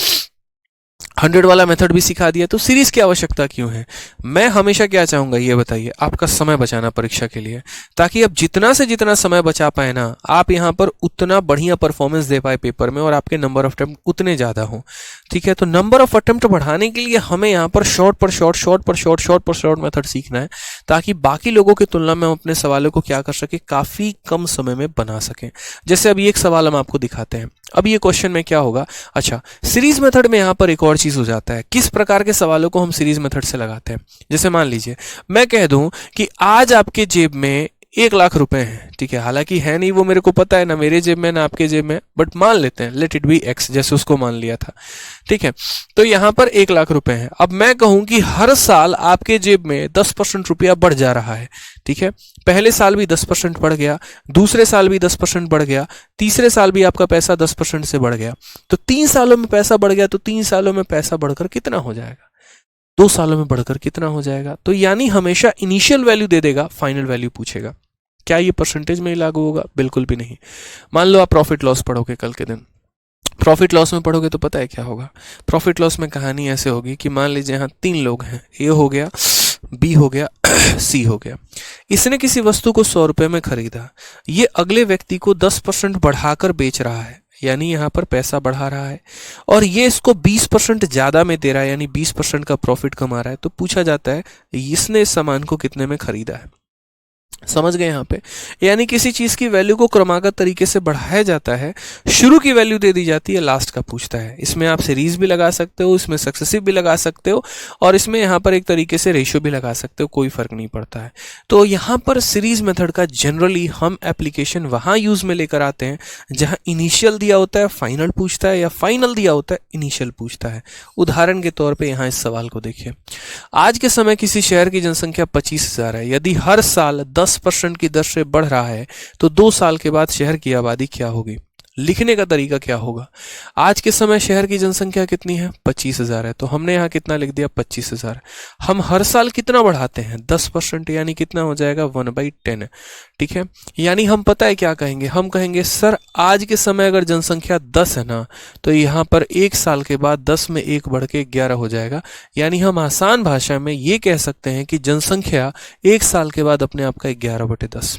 100 वाला मेथड भी सिखा दिया, तो सीरीज की आवश्यकता क्यों है। मैं हमेशा क्या चाहूंगा ये बताइए, आपका समय बचाना परीक्षा के लिए, ताकि आप जितना से जितना समय बचा पाए ना, आप यहां पर उतना बढ़िया परफॉर्मेंस दे पाए पेपर में और आपके नंबर ऑफ अटेम्प्ट उतने ज्यादा हो। ठीक है, तो नंबर ऑफ अटेम्प्ट बढ़ाने के लिए हमें यहां पर शॉर्ट मेथड सीखना है, ताकि बाकी लोगों की तुलना में हम अपने सवालों को क्या कर सके, काफी कम समय में बना सकें। जैसे अभी एक सवाल हम आपको दिखाते हैं, अब ये क्वेश्चन में क्या होगा, अच्छा सीरीज मेथड में यहां पर एक और चीज हो जाता है, किस प्रकार के सवालों को हम सीरीज मेथड से लगाते हैं। जैसे मान लीजिए मैं कह दूं कि आज आपके जेब में 1 लाख रुपए हैं, ठीक है, हालांकि है नहीं वो मेरे को पता है, ना मेरे जेब में ना आपके जेब में, बट मान लेते हैं, लेट इट बी एक्स, जैसे उसको मान लिया था। ठीक है, तो यहां पर 1 लाख रुपए हैं। अब मैं कहूं कि हर साल आपके जेब में 10% रुपया बढ़ जा रहा है। ठीक है, पहले साल भी 10% बढ़ गया, दूसरे साल भी 10% बढ़ गया, तीसरे साल भी आपका पैसा 10% से बढ़ गया। तो 3 सालों में पैसा बढ़ गया, तो 3 सालों में पैसा बढ़कर कितना हो जाएगा, 2 सालों में बढ़कर कितना हो जाएगा। तो यानी हमेशा इनिशियल वैल्यू दे देगा, फाइनल वैल्यू पूछेगा। क्या ये परसेंटेज में ही लागू होगा, बिल्कुल भी नहीं। मान लो आप प्रॉफिट लॉस पढ़ोगे कल के दिन, प्रॉफिट लॉस में पढ़ोगे तो पता है क्या होगा। प्रॉफिट लॉस में कहानी ऐसे होगी कि मान लीजिए यहाँ 3 लोग हैं, ए हो गया, बी हो गया, सी हो गया। इसने किसी वस्तु को 100 रुपए में खरीदा, ये अगले व्यक्ति को 10% बढ़ाकर बेच रहा है, यानी यहाँ पर पैसा बढ़ा रहा है, और ये इसको 20% ज्यादा में दे रहा है, यानी 20% का प्रॉफिट कमा रहा है। तो पूछा जाता है इसने इस सामान को कितने में खरीदा है। समझ गए यहाँ पे, यानी किसी चीज की वैल्यू को क्रमागत तरीके से बढ़ाया जाता है, शुरू की वैल्यू दे दी जाती है, लास्ट का पूछता है। इसमें आप सीरीज भी लगा सकते हो, इसमें सक्सेसिव भी लगा सकते हो, और इसमें यहाँ पर एक तरीके से रेशियो भी लगा सकते हो, कोई फर्क नहीं पड़ता है। तो यहाँ पर सीरीज मेथड का जनरली हम एप्लीकेशन वहां यूज में लेकर आते हैं जहां इनिशियल दिया होता है फाइनल पूछता है, या फाइनल दिया होता है इनिशियल पूछता है। उदाहरण के तौर पर यहाँ इस सवाल को देखिए, आज के समय किसी शहर की जनसंख्या 25,000 है, यदि हर साल 10% की दर से बढ़ रहा है तो 2 साल के बाद शहर की आबादी क्या होगी। लिखने का तरीका क्या होगा, आज के समय शहर की जनसंख्या कितनी है, 25,000 है, तो हमने यहाँ कितना लिख दिया, 25,000। हम हर साल कितना बढ़ाते हैं, 10%, यानी कितना हो जाएगा, 1/10। ठीक है, यानी हम पता है क्या कहेंगे, हम कहेंगे सर आज के समय अगर जनसंख्या 10 है ना, तो यहाँ पर 1 साल के बाद 10 में 1 बढ़ के 11 हो जाएगा। यानी हम आसान भाषा में ये कह सकते हैं कि जनसंख्या 1 साल के बाद अपने आप का 11/10,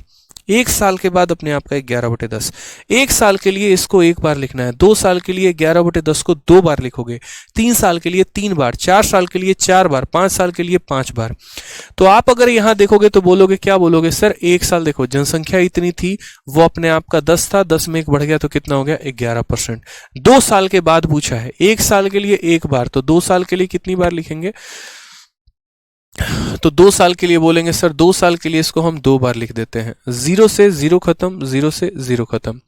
1 साल के बाद अपने आप का 11/10। 1 साल के लिए इसको 1 बार लिखना है, 2 साल के लिए 11/10 को 2 बार लिखोगे, 3 साल के लिए 3 बार, 4 साल के लिए 4 बार, 5 साल के लिए 5 बार। तो आप अगर यहां देखोगे तो बोलोगे, क्या बोलोगे, सर 1 साल देखो जनसंख्या इतनी थी, वो अपने आप का 10 था, 10 में 1 बढ़ गया तो कितना हो गया, 11%। 2 साल के बाद पूछा है, 1 साल के लिए 1 बार, तो 2 साल के लिए कितनी बार लिखेंगे, तो 2 साल के लिए बोलेंगे सर 2 साल के लिए इसको हम 2 बार लिख देते हैं। 0 से 0 खत्म, 0 से 0 खत्म।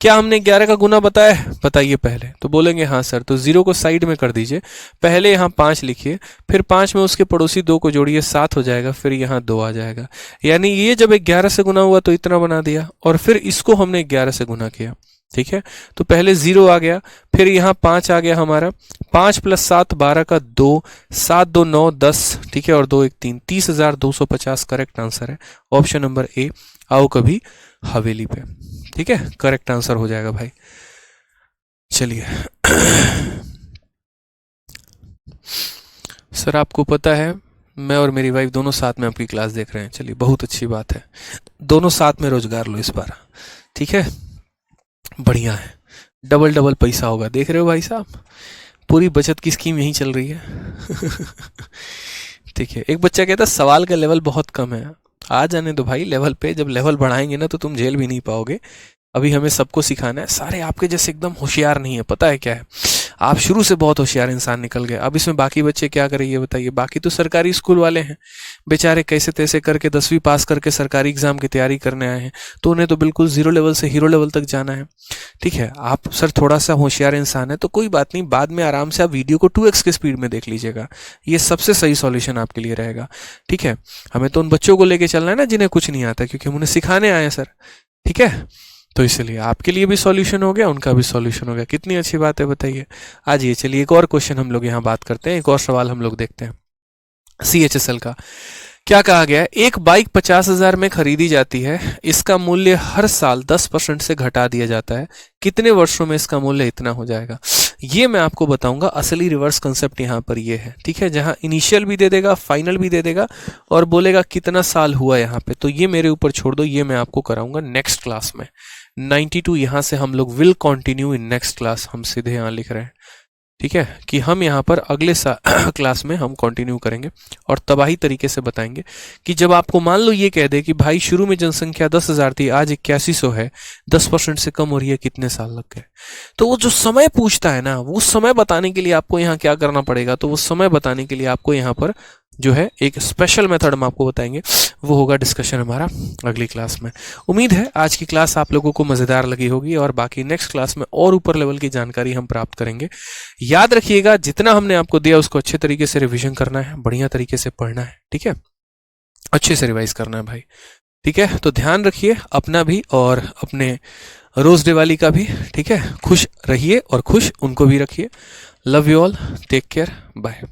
क्या हमने 11 का गुना बताया है, बताइए पहले, तो बोलेंगे हाँ सर। तो 0 को साइड में कर दीजिए, पहले यहाँ 5 लिखिए, फिर 5 में उसके पड़ोसी 2 को जोड़िए, 7 हो जाएगा, फिर यहाँ 2 आ जाएगा। यानी ये जब 11 से गुना हुआ तो इतना बना दिया, और फिर इसको हमने 11 से गुना किया। ठीक है, तो पहले 0 आ गया, फिर यहाँ 5 आ गया हमारा, 5 + 7 12 का 2, 7 2 9 10, ठीक है, और 2 1 3, 30,250 करेक्ट आंसर है, ऑप्शन नंबर ए। आओ कभी हवेली पे, ठीक है, करेक्ट आंसर हो जाएगा भाई। चलिए सर आपको पता है मैं और मेरी वाइफ दोनों साथ में आपकी क्लास देख रहे हैं, चलिए बहुत अच्छी बात है, दोनों साथ में रोजगार लो इस बार, ठीक है, बढ़िया है, डबल डबल पैसा होगा। देख रहे हो भाई साहब, पूरी बचत की स्कीम यही चल रही है। ठीक है, एक बच्चा कहता सवाल का लेवल बहुत कम है, आ जाने दो भाई लेवल पे, जब लेवल बढ़ाएंगे ना तो तुम झेल भी नहीं पाओगे। अभी हमें सबको सिखाना है, सारे आपके जैसे एकदम होशियार नहीं है, पता है क्या है, आप शुरू से बहुत होशियार इंसान निकल गए। अब इसमें बाकी बच्चे क्या करें ये बताइए, बाकी तो सरकारी स्कूल वाले हैं बेचारे, कैसे तैसे करके 10वीं पास करके सरकारी एग्जाम की तैयारी करने आए हैं, तो उन्हें तो बिल्कुल 0 लेवल से हीरो लेवल तक जाना है। ठीक है, आप सर थोड़ा सा होशियार इंसान है तो कोई बात नहीं, बाद में आराम से आप वीडियो को 2x की स्पीड में देख लीजिएगा, ये सबसे सही सॉल्यूशन आपके लिए रहेगा। ठीक है, हमें तो उन बच्चों को लेके चलना है ना जिन्हें कुछ नहीं आता, क्योंकि हम उन्हें सिखाने आए हैं सर। ठीक है, तो इसलिए आपके लिए भी सॉल्यूशन हो गया, उनका भी सॉल्यूशन हो गया, कितनी अच्छी बात है बताइए। आज ये चलिए एक और क्वेश्चन हम लोग यहाँ बात करते हैं, एक और सवाल हम लोग देखते हैं CHSL का। क्या कहा गया है, एक बाइक 50,000 में खरीदी जाती है, इसका मूल्य हर साल 10% से घटा दिया जाता है, कितने वर्षों में इसका मूल्य इतना हो जाएगा। ये मैं आपको बताऊंगा, असली रिवर्स कंसेप्ट यहाँ पर ये है। ठीक है, जहां इनिशियल भी दे देगा, फाइनल भी दे देगा, और बोलेगा कितना साल हुआ यहाँ पे, तो ये मेरे ऊपर छोड़ दो, ये मैं आपको कराऊंगा नेक्स्ट क्लास में। 92 यहां से हम लोग will continue in next class, हम सीधे यहाँ लिख रहे हैं। ठीक है, कि हम यहाँ पर अगले क्लास में हम कंटिन्यू करेंगे और तबाही तरीके से बताएंगे कि जब आपको मान लो ये कह दे कि भाई शुरू में जनसंख्या 10,000 थी, आज 8100 है, 10% से कम हो रही है, कितने साल लग गए। तो वो जो समय पूछता है ना, वो समय बताने के लिए आपको यहाँ क्या करना पड़ेगा, तो वो समय बताने के लिए आपको यहाँ पर जो है एक स्पेशल मेथड हम आपको बताएंगे, वो होगा डिस्कशन हमारा अगली क्लास में। उम्मीद है आज की क्लास आप लोगों को मजेदार लगी होगी, और बाकी नेक्स्ट क्लास में और ऊपर लेवल की जानकारी हम प्राप्त करेंगे। याद रखिएगा, जितना हमने आपको दिया उसको अच्छे तरीके से रिवीजन करना है, बढ़िया तरीके से पढ़ना है। ठीक है, अच्छे से रिवाइज करना है भाई। ठीक है, तो ध्यान रखिए अपना भी और अपने रोज डे वाली का भी। ठीक है, खुश रहिए और खुश उनको भी रखिए। Love you all, take care, bye.